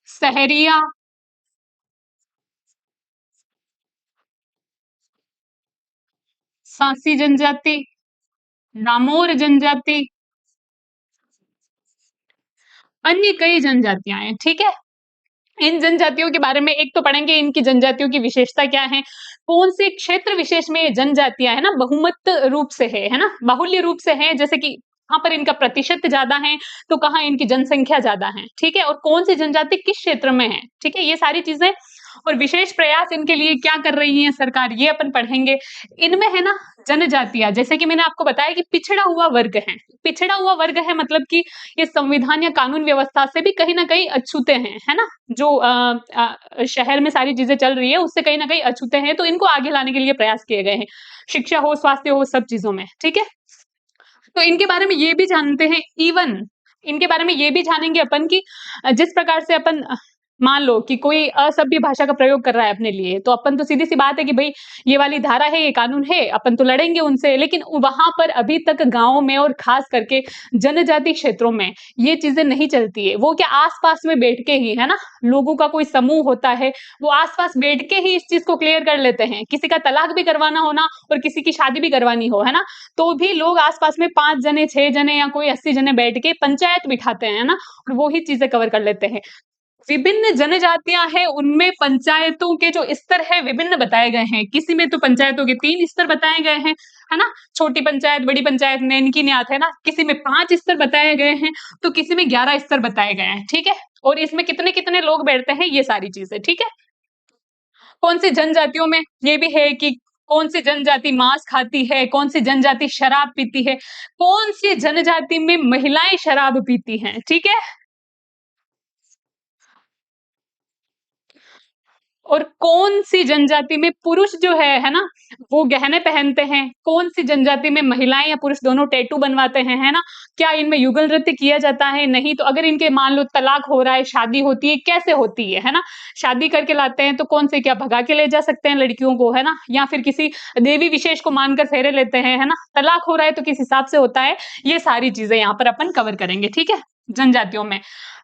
सहरिया, सांसी जनजाति, नामौर जनजाति, अन्य कई जनजातियां हैं, ठीक है। इन जनजातियों के बारे में एक तो पढ़ेंगे, इनकी जनजातियों की विशेषता क्या है, कौन से क्षेत्र विशेष में ये जनजातियां है ना बहुमत रूप से है ना, बाहुल्य रूप से है, जैसे कि कहाँ पर इनका प्रतिशत ज्यादा है, तो कहाँ इनकी जनसंख्या ज्यादा है, ठीक है, और कौन सी जनजाति किस क्षेत्र में है, ठीक है। ये सारी चीजें और विशेष प्रयास इनके लिए क्या कर रही है सरकार, ये अपन पढ़ेंगे। इनमें है ना जनजातियां, जैसे कि मैंने आपको बताया कि पिछड़ा हुआ वर्ग है, पिछड़ा हुआ वर्ग है मतलब कि ये संविधान या कानून व्यवस्था से भी कहीं ना कहीं अछूते हैं, है ना। जो शहर में सारी चीजें चल रही है उससे कहीं ना कहीं अछूते हैं, तो इनको आगे लाने के लिए प्रयास किए गए हैं, शिक्षा हो, स्वास्थ्य हो, सब चीजों में, ठीक है। तो इनके बारे में ये भी जानते हैं, इवन इनके बारे में ये भी जानेंगे अपन कि जिस प्रकार से अपन मान लो कि कोई असभ्य भाषा का प्रयोग कर रहा है अपने लिए, तो अपन तो सीधी-सी बात है कि भई ये वाली धारा है, ये कानून है, अपन तो लड़ेंगे उनसे। लेकिन वहाँ पर अभी तक गाँव में और ख़ास करके जनजाति क्षेत्रों में ये चीज़ें नहीं चलती है। वो क्या आस-पास में बैठ के ही, है ना? लोगों का कोई समूह होता है, वो आस-पास बैठ के ही इस चीज़ को क्लियर कर लेते हैं। किसी का तलाक भी करवाना हो ना और किसी की शादी भी करवानी हो, है ना? तो भी लोग आस-पास में 5 जने, 6 जने या कोई 80 जने बैठ के पंचायत बिठाते हैं, है ना? और वो ही चीज़ें कवर कर लेते हैं। विभिन्न जनजातियाँ हैं, उनमें पंचायतों के जो स्तर है विभिन्न बताए गए हैं। किसी में तो पंचायतों के 3 स्तर बताए गए हैं, है ना? छोटी पंचायत, बड़ी पंचायत, नैनकी न्यात, है ना? किसी में 5 स्तर बताए गए हैं, तो किसी में 11 स्तर बताए गए हैं, ठीक है? और इसमें कितने-कितने लोग बैठते हैं, ये सारी चीज़ें, ठीक है? कौन-सी जनजातियों में ये भी है कि कौन-सी जनजाति मांस खाती है, कौन-सी जनजाति शराब पीती है, कौन-सी जनजाति में महिलाएँ शराब पीती हैं, ठीक है? और कौन-सी जनजाति में पुरुष जो है ना? वो गहने पहनते हैं, कौन-सी जनजाति में महिलाएँ या पुरुष दोनों टैटू बनवाते हैं, है ना? क्या इनमें युगल नृत्य किया जाता है? नहीं, तो अगर इनके मान लो तलाक हो रहा है, शादी होती है, कैसे होती है ना? शादी करके लाते हैं तो कौन से क्या भगा के ले जा सकते हैं लड़कियों को, है ना? या फिर किसी देवी विशेष को मानकर फेरे लेते हैं, है ना? तलाक हो रहा है तो किस हिसाब से होता है? ये सारी चीज़ें यहाँ पर अपन कवर करेंगे, ठीक है? जनजातियों में।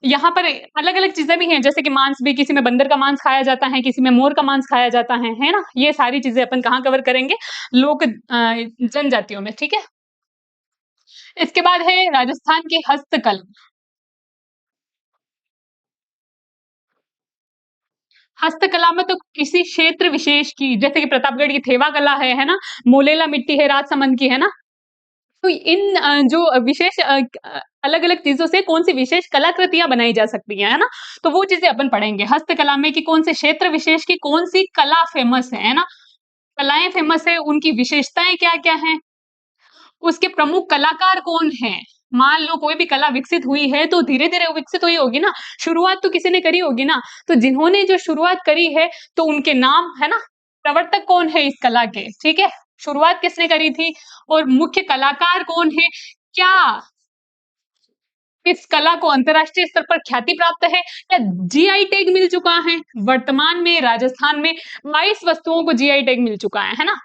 यहाँ पर अलग-अलग चीज़ें भी हैं, जैसे कि मांस भी किसी में बंदर का मांस खाया जाता है, किसी में मोर का मांस खाया जाता है ना? ये सारी चीज़ें अपन कहाँ कवर करेंगे? जनजातियों में, ठीक है? इसके बाद है राजस्थान की हस्तकला। हस्तकला में तो किसी क्षेत्र विशेष की, जैसे कि प्रतापगढ़ की थेवा कला है ना? मोलेला मिट्टी है राजसमंद की, है ना? तो इन जो विशेष अलग-अलग चीज़ों से कौन-सी विशेष कलाकृतियाँ बनाई जा सकती हैं, है ना? तो वो चीज़ें अपन पढ़ेंगे। हस्तकला में कि कौन से क्षेत्र विशेष की कौन-सी कला फ़ेमस है ना? कलाएँ फ़ेमस है, उनकी विशेषताएँ क्या-क्या हैं? उसके प्रमुख कलाकार कौन हैं? मान लो कोई भी कला विकसित हुई है, तो धीरे-धीरे वो विकसित हुई होगी ना, शुरुआत तो किसी ने करी होगी ना, तो जिन्होंने जो शुरुआत करी है, तो उनके नाम, है ना? प्रवर्तक कौन है इस कला के, ठीक है? शुरुआत किसने करी थी और मुख्य कलाकार कौन है? क्या इस कला को अंतर्राष्ट्रीय स्तर पर ख्याति प्राप्त है या जीआई टैग मिल चुका है? वर्तमान में राजस्थान में 22 वस्तुओं को जीआई टैग मिल चुका है ना?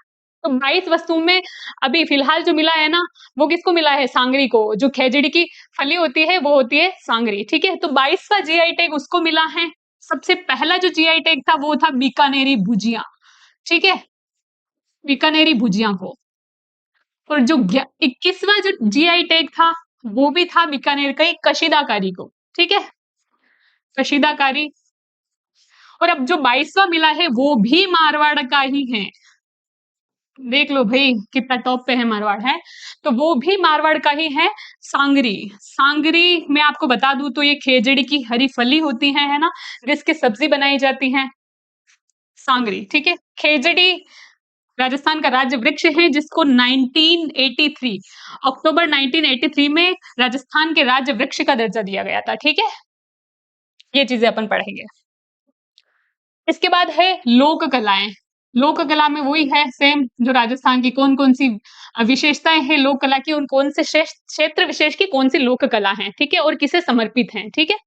तो 22 वस्तुओं में अभी फिलहाल जो मिला है ना, वो किसको मिला है? सांगरी को। जो खेजड़ी की फली होती है, वो होती है सांगरी, ठीक है? तो 22वां जीआई टैग उसको मिला है। सबसे पहला जो जीआई टैग था, वो था बीकानेरी भुजिया, ठीक है? बीकानेरी भुजिया को। और जो 21वां जो जीआई टैग था, वो भी था बीकानेर का ही कशीदाकारी को, ठीक है? कशीदाकारी। और अब जो 22वां मिला है, वो भी मारवाड़ का ही है। देख लो भई कितना टॉप पे है मारवाड़, है? तो वो भी मारवाड़ का ही है, सांगरी। सांगरी मैं आपको बता दूँ तो ये खेजड़ी की हरी फली होती है ना? जिसकी सब्ज़ी बनाई जाती है, सांगरी, ठीक है? खेजड़ी राजस्थान का राज्य वृक्ष है जिसको 1983 अक्टूबर 1983 में राजस्थान के राज्य वृक्ष का दर्जा दिया गया था, ठीक है? ये चीज़ें अपन पढ़ेंगे। इसके बाद है लोक कलाएँ। लोक कला में वही है सेम जो राजस्थान की कौन-कौन सी विशेषताएँ हैं लोक कला की, उन कौन से क्षेत्र विशेष की कौन-सी लोक कला हैं, ठीक है? और किसे समर्पित हैं, ठीक है?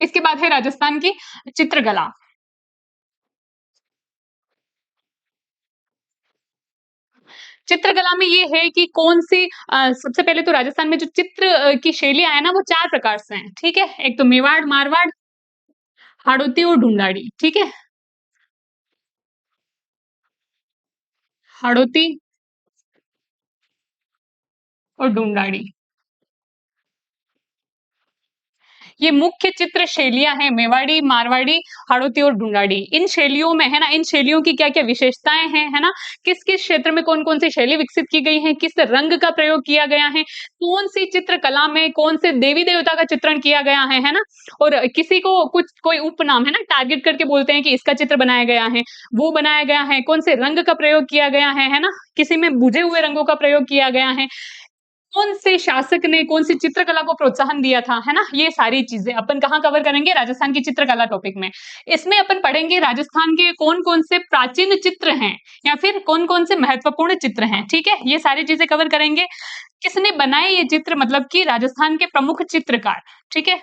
इसके बाद है राजस्थान की चित्रकला। चित्रकला में ये है कि कौन-सी सबसे पहले तो राजस्थान में जो चित्र की शैलियाँ हैं ना, वो 4 प्रकार से हैं, ठीक है? एक तो मेवाड़, मारवाड़, हाड़ौती और ढूंढाड़ी, ठीक है? हाड़ौती और ढूंढाड़ी। ये मुख्य चित्र शैलियाँ हैं मेवाड़ी, मारवाड़ी, हाड़ौती और ढूंढाड़ी। इन शैलियों में है ना, इन शैलियों की क्या-क्या विशेषताएँ हैं, है ना? किस-किस क्षेत्र में कौन-कौन सी शैली विकसित की गई है, किस रंग का प्रयोग किया गया है, कौन-सी चित्रकला में कौन से देवी-देवता का चित्रण किया गया है ना? और किसी को कुछ कोई उपनाम है ना, टारगेट करके बोलते हैं कि इसका चित्र बनाया गया है, वो बनाया गया है, कौन से रंग का प्रयोग किया गया है ना? किसी में बुझे हुए रंगों का प्रयोग किया गया है। कौन से शासक ने कौन सी चित्रकला को प्रोत्साहन दिया था, है ना? ये सारी चीजें अपन कहाँ कवर करेंगे? राजस्थान की चित्रकला टॉपिक में। इसमें अपन पढ़ेंगे राजस्थान के कौन-कौन से प्राचीन चित्र हैं या फिर कौन-कौन से महत्वपूर्ण चित्र हैं, ठीक है? ये सारी चीजें कवर करेंगे। किसने बनाए ये चित्र मतलब कि राजस्थान के प्रमुख चित्रकार, ठीक है?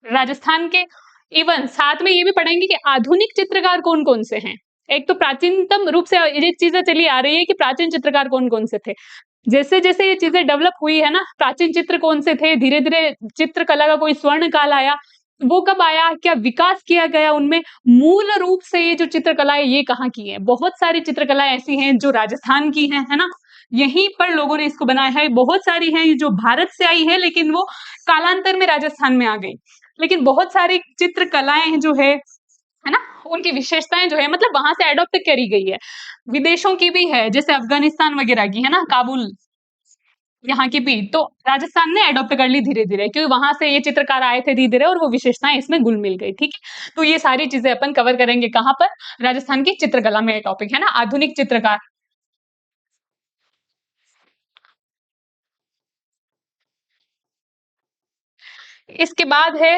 राजस्थान के इवन साथ में ये भी पढ़ेंगे कि आधुनिक चित्रकार कौन-कौन से हैं। एक तो प्राचीनतम रूप से ये चीजें चली आ रही है कि प्राचीन चित्रकार कौन-कौन से थे। जैसे-जैसे ये चीजें डेवलप हुई है ना, प्राचीन चित्र कौन से थे, धीरे-धीरे चित्रकला का कोई स्वर्ण काल आया, वो कब आया, क्या विकास किया गया उनमें, मूल रूप से ये जो चित्रकला है ये कहाँ की है। बहुत सारी चित्रकलाएँ ऐसी हैं जो राजस्थान की हैं, है ना? यहीं पर लोगों ने इसको बनाया है, बहुत सारी हैं जो भारत से आई है लेकिन वो कालांतर में राजस्थान में आ गई। लेकिन बहुत सारी चित्रकलाएँ जो है ना? उनकी विशेषताएँ जो है मतलब वहाँ से एडॉप्ट करी गई है। विदेशों की भी है, जैसे अफ़गानिस्तान वगैरह की, है ना? काबुल, यहाँ की भी। तो राजस्थान ने एडॉप्ट कर ली धीरे-धीरे क्योंकि वहाँ से ये चित्रकार आए थे धीरे-धीरे और वो विशेषताएँ इसमें घुल-मिल गई, ठीक है? तो ये सारी चीज़ें अपन कवर करेंगे कहाँ पर? राजस्थान की चित्रकला में ये टॉपिक है ना? आधुनिक चित्रकार। इसके बाद है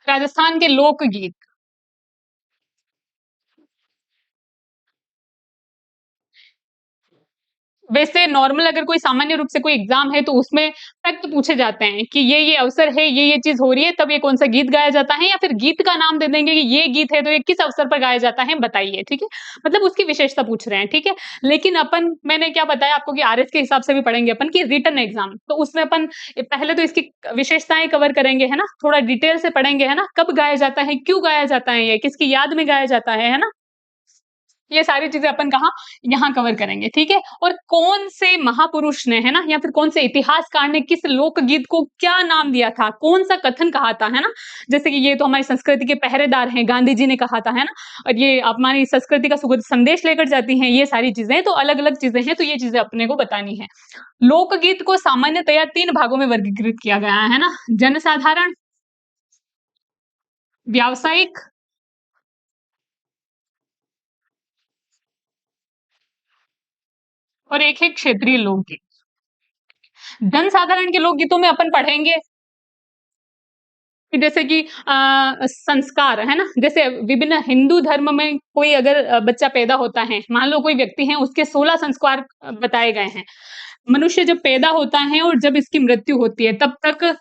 राजस्थान के लोकगीत। वैसे नॉर्मल अगर कोई सामान्य रूप से कोई एग्जाम है तो उसमें फैक्ट पूछे जाते हैं कि ये अवसर है, ये चीज़ हो रही है, तब ये कौन-सा गीत गाया जाता है या फिर गीत का नाम दे देंगे कि ये गीत है तो ये किस अवसर पर गाया जाता है बताइए, ठीक है? मतलब उसकी विशेषता पूछ रहे हैं, ठीक है? लेकिन अपन मैंने क्या बताया आपको कि आरएस के हिसाब से भी पढ़ेंगे अपन कि रिटन एग्जाम, तो उसमें अपन पहले तो इसकी विशेषताएँ कवर करेंगे, है ना? थोड़ा डिटेल से पढ़ेंगे, है ना? कब गाया जाता है, क्यों गाया जाता है ये, किसकी याद में गाया जाता है ना? ये सारी चीज़ें अपन कहाँ यहाँ कवर करेंगे, ठीक है? और कौन से महापुरुष ने, है ना? या फिर कौन से इतिहासकार ने किस लोकगीत को क्या नाम दिया था? कौन-सा कथन कहा था, है ना? जैसे कि ये तो हमारी संस्कृति के पहरेदार हैं, गांधी जी ने कहा था, है ना? और ये हमारी संस्कृति का सुगम संदेश लेकर जाती हैं, ये सारी चीज़ें, तो अलग-अलग चीज़ें हैं, तो ये चीज़ें अपने को बतानी है। लोकगीत को सामान्यतया 3 भागों में वर्गीकृत किया गया है ना? जनसाधारण, व्यावसायिक और एक है क्षेत्रीय लोकगीत। जनसाधारण के लोकगीतों में अपन पढ़ेंगे कि जैसे कि संस्कार है ना जैसे विभिन्न हिंदू धर्म में कोई अगर बच्चा पैदा होता है मान लो कोई व्यक्ति है उसके 16 संस्कार बताए गए हैं मनुष्य जब पैदा होता है और जब इसकी मृत्यु होती है तब तक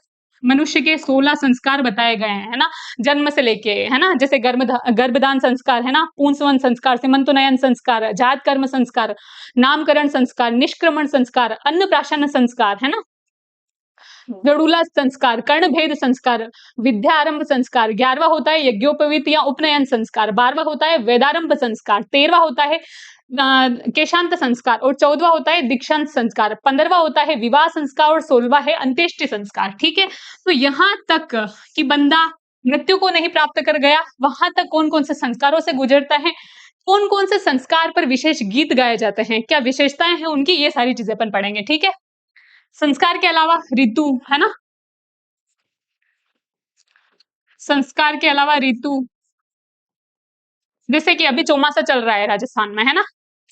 मनुष्य के 16 संस्कार बताए गए हैं है ना जन्म से लेके है ना जैसे गर्भदान संस्कार है ना पुंसवन संस्कार सिमंतुनयन संस्कार जात कर्म संस्कार नामकरण संस्कार निष्क्रमण संस्कार अन्नप्राशन संस्कार है ना गरुला संस्कार, कर्णभेद संस्कार, विद्यारंभ संस्कार, 11वां होता है यज्ञोपवीत या उपनयन संस्कार, 12वां होता है वेदारंभ संस्कार, 13वां होता है केशांत संस्कार और 14वां होता है दीक्षांत संस्कार, 15वां होता है विवाह संस्कार और 16वां है अंत्येष्टि संस्कार। ठीक है, तो यहाँ तक कि बंदा मृत्यु को नहीं प्राप्त कर गया, वहां तक कौन कौन से संस्कारों से गुजरता है, कौन कौन से संस्कार पर विशेष गीत गाए जाते हैं, क्या विशेषताएं हैं उनकी, ये सारी चीजें अपन पढ़ेंगे। ठीक है, संस्कार के अलावा ऋतु है ना, संस्कार के अलावा ऋतु जैसे कि अभी चौमासा चल रहा है राजस्थान में है ना,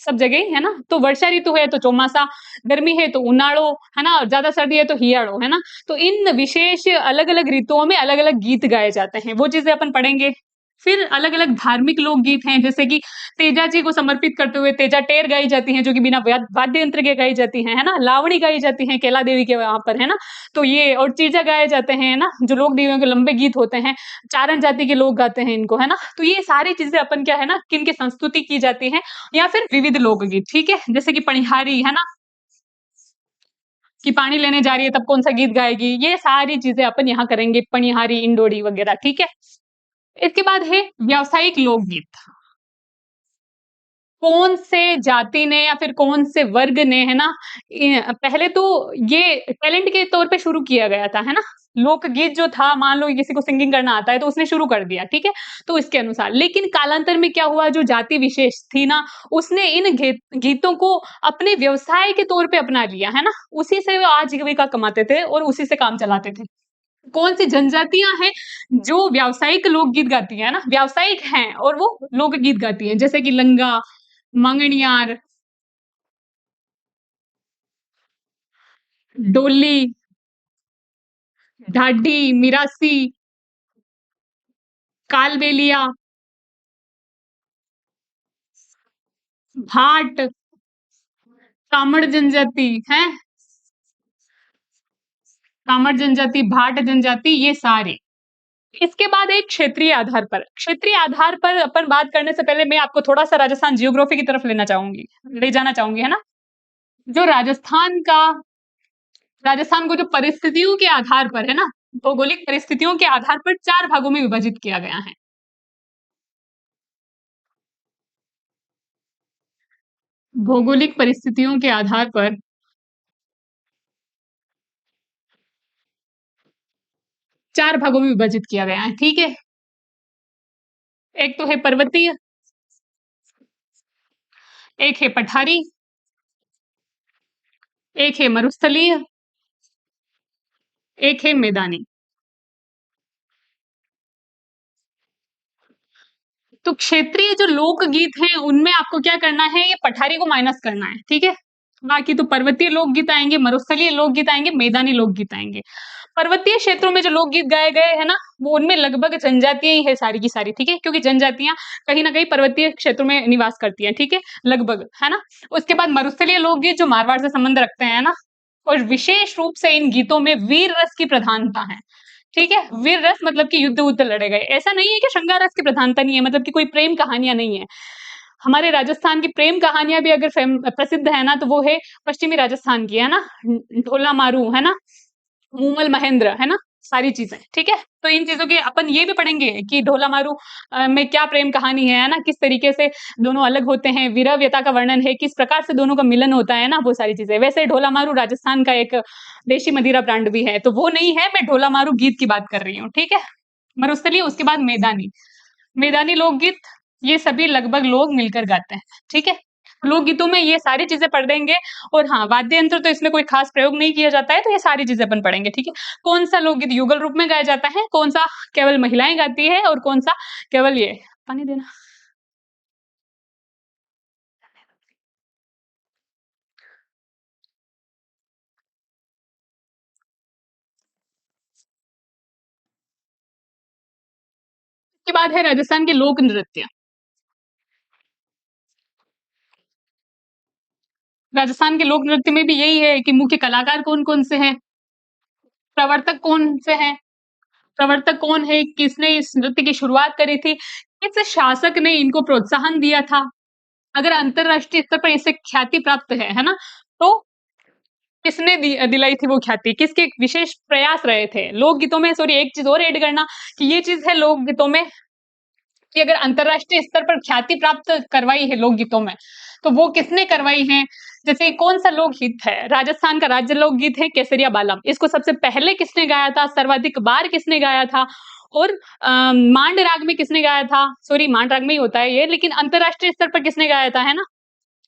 सब जगह है ना, तो वर्षा ऋतु है तो चौमासा, गर्मी है तो उनाड़ो है ना, और ज्यादा सर्दी है तो हियाड़ो है ना, तो इन विशेष अलग अलग ऋतुओं में अलग अलग गीत गाए जाते हैं, वो चीजें अपन पढ़ेंगे। फिर अलग अलग धार्मिक लोकगीत हैं जैसे कि तेजा जी को समर्पित करते हुए तेजा टेर गाई जाती है जो कि बिना वाद्य यंत्र के गाई जाती है ना, लावणी गाई जाती है केला देवी के वहां पर है ना, तो ये और चीजा गाए जाते हैं ना, जो लोक देवियों के लंबे गीत होते हैं, चारण जाति के लोग गाते हैं इनको है ना, तो ये सारी चीजें अपन क्या है ना किनकी संस्तुति की जाती है, या फिर विविध लोकगीत। ठीक है, जैसे कि पणिहारी है ना, कि पानी लेने जा रही है तब कौन सा गीत गाएगी, ये सारी चीजें अपन यहाँ करेंगे, पणिहारी इंडोडी वगैरह। ठीक है, इसके बाद है व्यावसायिक लोकगीत, कौन से जाति ने या फिर कौन से वर्ग ने है ना पहले तो ये टैलेंट के तौर पे शुरू किया गया था है ना, लोकगीत जो था मान लो किसी को सिंगिंग करना आता है तो उसने शुरू कर दिया। ठीक है, तो इसके अनुसार लेकिन कालांतर में क्या हुआ, जो जाति विशेष थी ना उसने इन गीतों को अपने व्यवसाय के तौर पे अपना लिया है ना, उसी से वो आजीविका कमाते थे और उसी से काम चलाते थे। कौन सी जनजातियां हैं जो व्यावसायिक लोकगीत गाती है ना, व्यावसायिक हैं और वो लोकगीत गाती हैं, जैसे कि लंगा, मांगणियार, डोली, ढाडी, मिरासी, कालबेलिया, भाट, कामड़ जनजाति है, कामड़ जनजाति, भाट जनजाति, ये सारे। इसके बाद एक क्षेत्रीय आधार पर अपन बात करने से पहले मैं आपको थोड़ा सा राजस्थान जियोग्राफी की तरफ ले जाना चाहूंगी, है ना। जो राजस्थान को जो परिस्थितियों के आधार पर, है ना, भौगोलिक परिस्थितियों के आधार पर 4 भागों में विभाजित किया गया है। भौगोलिक परिस्थितियों के आधार पर 4 भागों में विभाजित किया गया है, ठीक है। एक तो है पर्वतीय, एक है पठारी, एक है मरुस्थलीय, एक है मैदानी। तो क्षेत्रीय जो लोकगीत हैं उनमें आपको क्या करना है, ये पठारी को माइनस करना है, ठीक है। बाकी तो पर्वतीय लोकगीत आएंगे, मरुस्थलीय लोकगीत आएंगे, मैदानी लोकगीत आएंगे। पर्वतीय क्षेत्रों में जो लोकगीत गाए गए हैं ना, वो उनमें लगभग जनजातियां ही है सारी की सारी, ठीक है, क्योंकि जनजातियां कहीं ना कहीं पर्वतीय क्षेत्रों में निवास करती हैं, ठीक है, लगभग, है ना। उसके बाद मरुस्थलीय लोकगीत जो मारवाड़ से संबंध रखते हैं ना, और विशेष रूप से इन गीतों में वीर रस की प्रधानता है, ठीक है। वीर रस मतलब कि युद्ध उद्ध लड़े गए, ऐसा नहीं है कि श्रृंगार रस की प्रधानता नहीं है, मतलब कि कोई प्रेम कहानियां नहीं है। हमारे राजस्थान की प्रेम कहानियां भी अगर प्रसिद्ध है ना, तो वो है पश्चिमी राजस्थान की, है ना, ढोला मारू, है ना, मूमल महेंद्र, है ना, सारी चीजें, ठीक है। तो इन चीजों के अपन ये भी पढ़ेंगे कि ढोला मारू में क्या प्रेम कहानी है ना, किस तरीके से दोनों अलग होते हैं, विरह का वर्णन है, किस प्रकार से दोनों का मिलन होता है ना, वो सारी चीजें। वैसे ढोला मारू राजस्थान का एक देशी मदिरा ब्रांड भी है, तो वो नहीं है, मैं ढोला मारू गीत की बात कर रही हूँ, ठीक है। मरुस्थलीय, उसके बाद मैदानी, मैदानी लोकगीत, ये सभी लगभग लोग मिलकर गाते हैं, ठीक है। लोकगीतों में ये सारी चीजें पढ़ देंगे। और हाँ, वाद्य यंत्र तो इसमें कोई खास प्रयोग नहीं किया जाता है, तो ये सारी चीजें अपन पढ़ेंगे, ठीक है। कौन सा लोकगीत युगल रूप में गाया जाता है, कौन सा केवल महिलाएं गाती है, और कौन सा केवल ये पानी देना। इसके बाद है राजस्थान के लोक नृत्य। राजस्थान के लोक नृत्य में भी यही है कि मुख्य कलाकार कौन कौन से हैं, प्रवर्तक कौन से हैं, प्रवर्तक कौन है, किसने इस नृत्य की शुरुआत करी थी, किस शासक ने इनको प्रोत्साहन दिया था, अगर अंतरराष्ट्रीय स्तर पर इसे ख्याति प्राप्त है ना, तो किसने दिलाई थी वो ख्याति, किसके विशेष प्रयास रहे थे लोकगीतों में। सॉरी, एक चीज और ऐड करना कि ये चीज है लोकगीतों में कि अगर अंतरराष्ट्रीय स्तर पर ख्याति प्राप्त करवाई है लोकगीतों में, तो वो किसने करवाई है। जैसे कौन सा लोकगीत है, राजस्थान का राज्य लोकगीत है केसरिया बालम, इसको सबसे पहले किसने गाया था, सर्वाधिक बार किसने गाया था, और मांड राग में किसने गाया था, सॉरी मांड राग में ही होता है ये, लेकिन अंतरराष्ट्रीय स्तर पर किसने गाया था, है ना।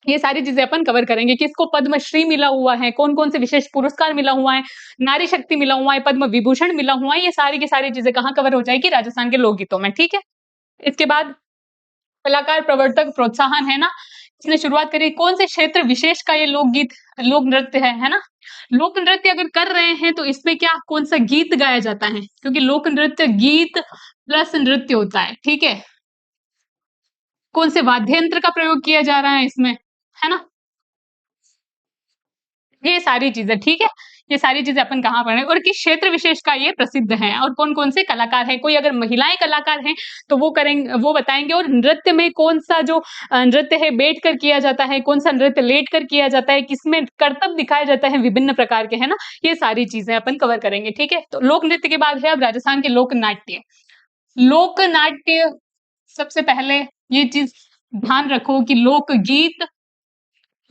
ये सारी चीजें अपन कवर करेंगे, किसको पद्मश्री मिला हुआ है, कौन कौन से विशेष पुरस्कार मिला हुआ है, नारी शक्ति मिला हुआ है, पद्म विभूषण मिला हुआ है, ये सारी की सारी चीजें कहाँ कवर हो जाएगी, राजस्थान के लोकगीतों में, ठीक है। इसके बाद कलाकार प्रवर्तक प्रोत्साहन, है ना, इसने शुरुआत करी, कौन से क्षेत्र विशेष का ये लोकगीत लोक नृत्य है ना। लोक नृत्य अगर कर रहे हैं तो इसमें क्या कौन सा गीत गाया जाता है, क्योंकि लोक नृत्य गीत प्लस नृत्य होता है, ठीक है। कौन से वाद्य यंत्र का प्रयोग किया जा रहा है इसमें, है ना, ये सारी चीजें, ठीक है। ये सारी चीजें अपन कहाँ पढ़े और किस क्षेत्र विशेष का ये प्रसिद्ध है, और कौन कौन से कलाकार हैं, कोई अगर महिलाएं कलाकार हैं तो वो करेंगे, वो बताएंगे। और नृत्य में कौन सा जो नृत्य है बैठ कर किया जाता है, कौन सा नृत्य लेट कर किया जाता है, किसमें करतब दिखाया जाता है विभिन्न प्रकार के, है ना, ये सारी चीजें अपन कवर करेंगे, ठीक है। तो लोक नृत्य के बाद है अब राजस्थान के लोक नाट्य। लोक नाट्य, सबसे पहले ये चीज ध्यान रखो कि लोक गीत,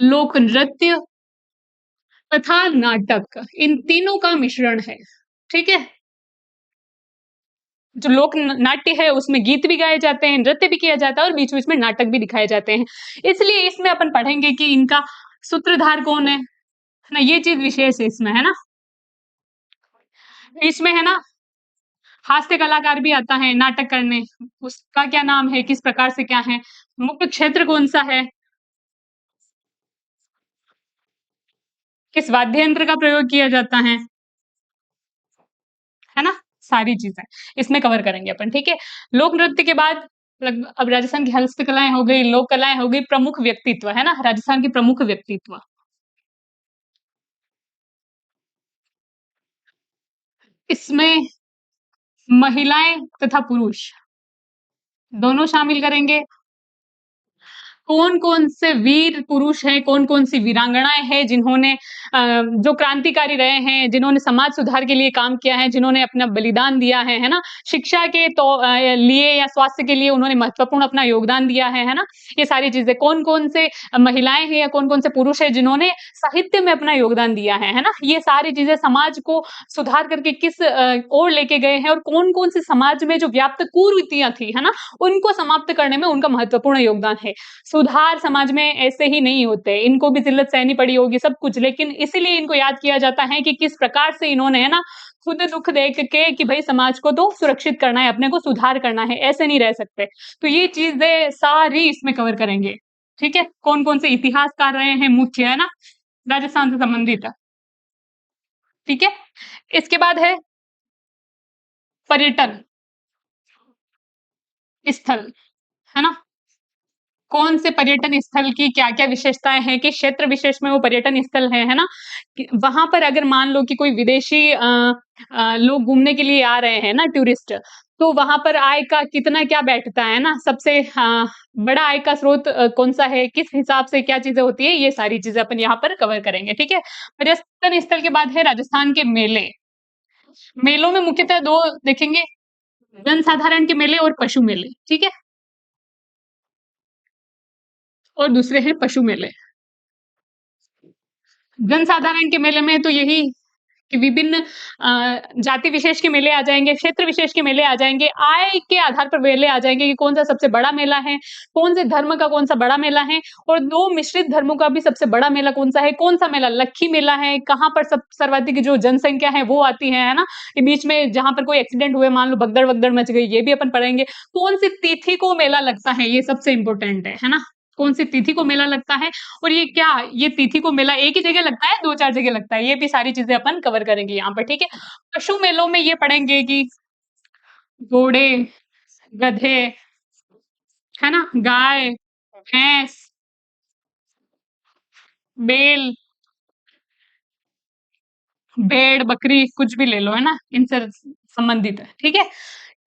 लोक नृत्य तथा नाटक, इन तीनों का मिश्रण है, ठीक है। जो लोक नाट्य है उसमें गीत भी गाए जाते हैं, नृत्य भी किया जाता है, और बीच बीच में नाटक भी दिखाए जाते हैं। इसलिए इसमें अपन पढ़ेंगे कि इनका सूत्रधार कौन है ना, ये चीज विशेष है इसमें, है ना। इसमें है ना हास्य कलाकार भी आता है नाटक करने, उसका क्या नाम है, किस प्रकार से क्या है, मुख्य क्षेत्र कौन सा है, किस वाद्य यंत्र का प्रयोग किया जाता है ना? सारी चीज़ें इसमें कवर करेंगे अपन, ठीक है? लोक नृत्य के बाद अब राजस्थान की हस्तकलाएँ हो गई, लोक कलाएँ हो गई, प्रमुख व्यक्तित्व, है ना? राजस्थान के प्रमुख व्यक्तित्व। इसमें महिलाएँ तथा पुरुष दोनों शामिल करेंगे। कौन-कौन से वीर पुरुष हैं, कौन-कौन सी वीरांगनाएँ हैं जिन्होंने जो क्रांतिकारी रहे हैं, जिन्होंने समाज सुधार के लिए काम किया है, जिन्होंने अपना बलिदान दिया है ना? शिक्षा के लिए या स्वास्थ्य के लिए उन्होंने महत्वपूर्ण अपना योगदान दिया है ना? ये सारी चीज़ें कौन-कौन से महिलाएँ हैं या कौन-कौन से पुरुष हैं जिन्होंने साहित्य में अपना योगदान दिया है ना? ये सारी चीज़ें समाज को सुधार करके किस ओर लेके गए हैं और कौन-कौन से समाज में जो व्याप्त कुरीतियाँ थी, है ना? उनको समाप्त करने में उनका महत्वपूर्ण योगदान है। सुधार समाज में ऐसे ही नहीं होते, इनको भी ज़िल्लत सहनी पड़ी होगी सब कुछ, लेकिन इसीलिए इनको याद किया जाता है कि किस प्रकार से इन्होंने है ना, खुद दुःख देख के कि भई समाज को तो सुरक्षित करना है, अपने को सुधार करना है, ऐसे नहीं रह सकते। तो ये चीज़ें सारी इसमें कवर करेंगे, ठीक है? कौन-कौन से इतिहासकार रहे हैं मुख्य, है ना? राजस्थान से संबंधित, ठीक है? इसके बाद है पर्यटन स्थल, है ना? कौन से पर्यटन स्थल की क्या-क्या विशेषताएँ हैं कि क्षेत्र विशेष में वो पर्यटन स्थल है ना? कि वहाँ पर अगर मान लो कि कोई विदेशी लोग घूमने के लिए आ रहे हैं ना टूरिस्ट, तो वहाँ पर आय का कितना क्या बैठता है ना? सबसे बड़ा आय का स्रोत कौन-सा है? किस हिसाब से क्या चीज़ें होती है? ये सारी चीज़ें अपन यहाँ पर कवर करेंगे, ठीक है? पर्यटन स्थल के बाद है राजस्थान के मेले। मेलों में मुख्यतः 2 देखेंगे, जनसाधारण के मेले और पशु मेले, ठीक है? और दूसरे हैं पशु मेले। जनसाधारण के मेले में तो यही कि विभिन्न जाति विशेष के मेले आ जाएँगे, क्षेत्र विशेष के मेले आ जाएँगे, आय के आधार पर मेले आ जाएँगे कि कौन-सा सबसे बड़ा मेला है, कौन से धर्म का कौन-सा बड़ा मेला है और 2 मिश्रित धर्मों का भी सबसे बड़ा मेला कौन-सा है, कौन-सा मेला लक्खी मेला है, कहाँ पर सब सर्वाधिक जो जनसंख्या है वो आती है ना? कि बीच में जहाँ पर कोई एक्सीडेंट हुए, मान लो भगदड़-वगदड़ मच गई, ये भी अपन पढ़ेंगे। कौन-सी तिथि को मेला लगता है, ये सबसे इम्पोर्टेंट है ना? कौन-सी तिथि को मेला लगता है और ये तिथि को मेला एक ही जगह लगता है, 2-4 जगह लगता है? ये भी सारी चीज़ें अपन कवर करेंगे यहाँ पर, ठीक है? पशु मेलों में ये पढ़ेंगे कि घोड़े, गधे, है ना? गाय, भैंस, बैल, भेड़, बकरी कुछ भी ले लो, है ना? इनसे संबंधित है, ठीक है?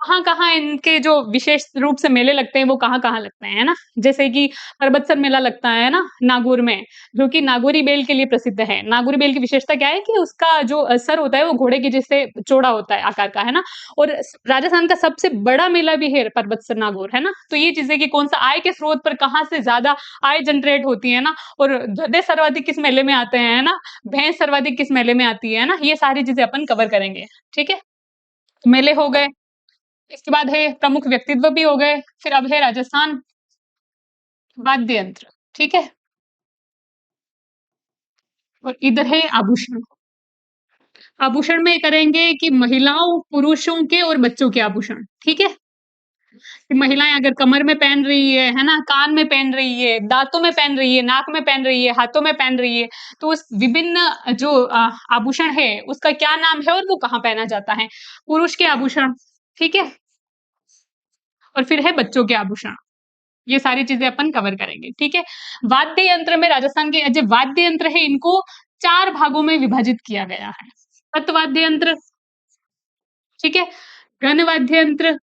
कहाँ-कहाँ इनके जो विशेष रूप से मेले लगते हैं, वो कहाँ-कहाँ लगते हैं, है ना? जैसे कि परबतसर मेला लगता है ना, नागौर में, जो कि नागौरी बैल के लिए प्रसिद्ध है। नागौरी बैल की विशेषता क्या है कि उसका जो सर होता है, वो घोड़े के जैसे चौड़ा होता है आकार का, है ना? और राजस्थान का सबसे बड़ा मेला भी है परबतसर नागौर, है ना? तो ये चीज़ें कि कौन-सा आय के स्रोत पर कहाँ से ज़्यादा आय जनरेट होती है ना? और गधे सर्वाधिक किस मेले में आते हैं, है ना? भैंस सर्वाधिक किस मेले में आती है ना? ये सारी चीज़ें अपन कवर करेंगे, ठीक है? मेले हो गए। इसके बाद है प्रमुख व्यक्तित्व भी हो गए, फिर अब है राजस्थान वाद्य यंत्र, ठीक है? और इधर है आभूषण। आभूषण में करेंगे कि महिलाओं, पुरुषों के और बच्चों के आभूषण, ठीक है? कि महिलाएँ अगर कमर में पहन रही है ना? कान में पहन रही है, दाँतों में पहन रही है, नाक में पहन रही है, हाथों में पहन रही है, तो उस विभिन्न जो आभूषण है, उसका क्या नाम है और वो कहाँ पहना जाता है? पुरुष के आभूषण, ठीक है? और फिर है बच्चों के आभूषण। ये सारी चीज़ें अपन कवर करेंगे, ठीक है? वाद्य यंत्र में राजस्थान के जो वाद्य यंत्र है इनको 4 भागों में विभाजित किया गया है। तत्वाद्य यंत्र, ठीक है? घन वाद्य यंत्र,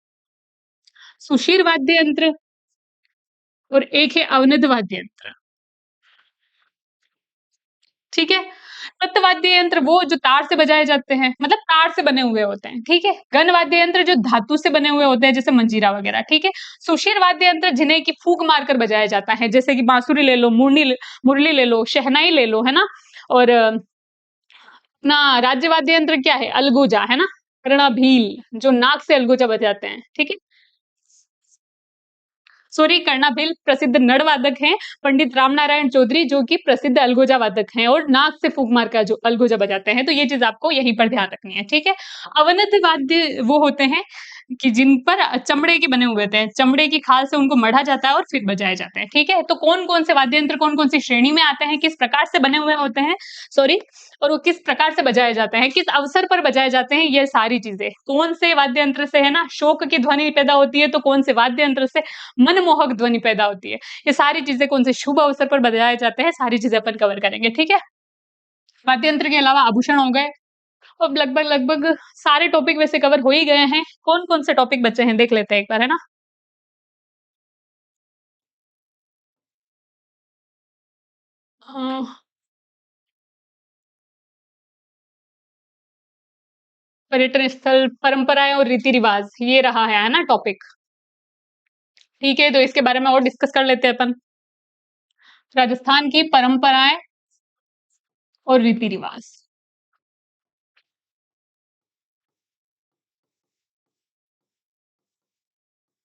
सुषिर वाद्य यंत्र और एक है अवनद वाद्य यंत्र, ठीक है? तत्वाद्य यंत्र वो जो तार से बजाए जाते हैं, मतलब तार से बने हुए होते हैं, ठीक है? घन वाद्य यंत्र जो धातु से बने हुए होते हैं, जैसे मंजीरा वगैरह, ठीक है? सुषिर वाद्य यंत्र जिन्हें कि फूँक मारकर बजाया जाता है, जैसे कि बांसुरी ले लो, मुरली ले लो, शहनाई ले लो, है ना? और अपना राज्य वाद्य यंत्र क्या है? अलगूजा, है ना? कर्णभील, जो नाक से अलगूजा बजाते हैं, ठीक है? सॉरी कर्णाभील प्रसिद्ध नड़ वादक हैं, पंडित रामनारायण चौधरी जो कि प्रसिद्ध अलगोजा वादक हैं और नाक से फूँक मार का जो अलगोजा बजाते हैं, तो ये चीज़ आपको यहीं पर ध्यान रखनी है, ठीक है? अवनद वाद्य वो होते हैं कि जिन पर चमड़े के बने हुए होते हैं, चमड़े की खाल से उनको मढ़ा जाता है और फिर बजाए जाते हैं, ठीक है? तो कौन-कौन से वाद्य यंत्र कौन-कौन सी श्रेणी में आते हैं, किस प्रकार से बने हुए होते हैं, सॉरी, और वो किस प्रकार से बजाए जाते हैं, किस अवसर पर बजाए जाते हैं, ये सारी चीज़ें। कौन से वाद्य यंत्र से है ना शोक की ध्वनि पैदा होती है, तो कौन से वाद्य यंत्र से मनमोहक ध्वनि पैदा होती है। ये सारी चीज़ें कौन से शुभ अवसर पर बजाए जाते हैं, सारी चीज़ें अपन कवर करेंगे, ठीक है? वाद्य यंत्र के अलावा आभूषण हो गए, अब लगभग-लगभग सारे टॉपिक वैसे कवर हो ही गए हैं। कौन-कौन से टॉपिक बचे हैं देख लेते हैं एक बार, है ना? अ, पर्यटन स्थल, परंपराएँ और रीति-रिवाज़ ये रहा है ना टॉपिक? ठीक है, तो इसके बारे में और डिस्कस कर लेते हैं अपन। राजस्थान की परंपराएँ और रीति-रिवाज़,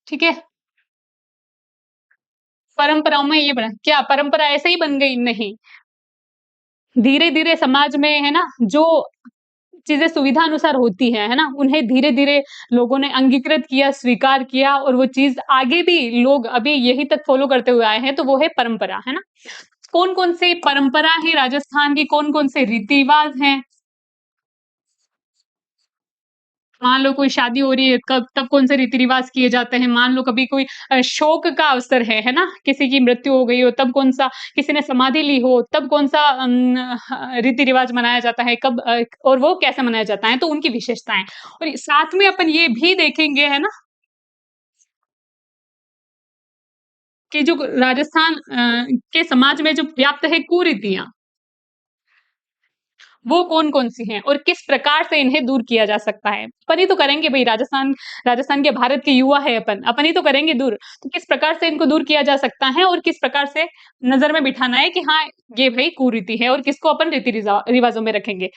ठीक है? परंपराओं में ये बना क्या परंपरा ऐसे ही बन गई? नहीं। धीरे-धीरे समाज में है ना, जो चीज़ें सुविधा अनुसार होती हैं, है ना? उन्हें धीरे-धीरे लोगों ने अंगीकृत किया, स्वीकार किया और वो चीज़ आगे भी लोग अभी यही तक फ़ॉलो करते हुए आए हैं, तो वो है परंपरा, है ना? कौन-कौन सी परंपरा है राजस्थान की, कौन-कौन से रीति-रिवाज़ हैं? मान लो कोई शादी हो रही है, कब तब कौन से रीति-रिवाज़ किए जाते हैं? मान लो कभी कोई शोक का अवसर है ना? किसी की मृत्यु हो गई हो, तब कौन-सा किसी ने समाधि ली हो, तब कौन-सा रीति-रिवाज़ मनाया जाता है, कब और वो कैसे मनाया जाता है, तो उनकी विशेषताएँ। और साथ में अपन ये भी देखेंगे, है ना, कि जो राजस्थान के समाज में जो व्याप्त है कुरीतियाँ, वो कौन-कौन सी हैं और किस प्रकार से इन्हें दूर किया जा सकता है? अपन ही तो करेंगे भई राजस्थान राजस्थान के भारत के युवा है अपन, अपन ही तो करेंगे दूर। तो किस प्रकार से इनको दूर किया जा सकता है और किस प्रकार से नज़र में बिठाना है कि हाँ, ये भई कुरीति है और किसको अपन रीति-रिवाज़ों में रखेंगे।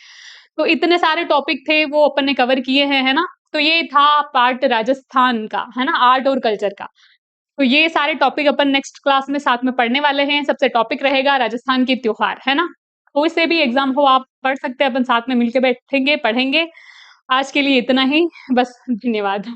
तो इतने सारे टॉपिक थे वो अपन ने कवर किए हैं, है ना? तो ये था पार्ट राजस्थान का, है ना? आर्ट और कल्चर का। तो ये सारे टॉपिक अपन नेक्स्ट क्लास में साथ में पढ़ने वाले हैं। सबसे टॉपिक रहेगा राजस्थान के त्योहार, है ना? कोई से भी एग्ज़ाम हो आप पढ़ सकते हैं, अपन साथ में मिलके बैठेंगे, पढ़ेंगे। आज के लिए इतना ही, बस धन्यवाद।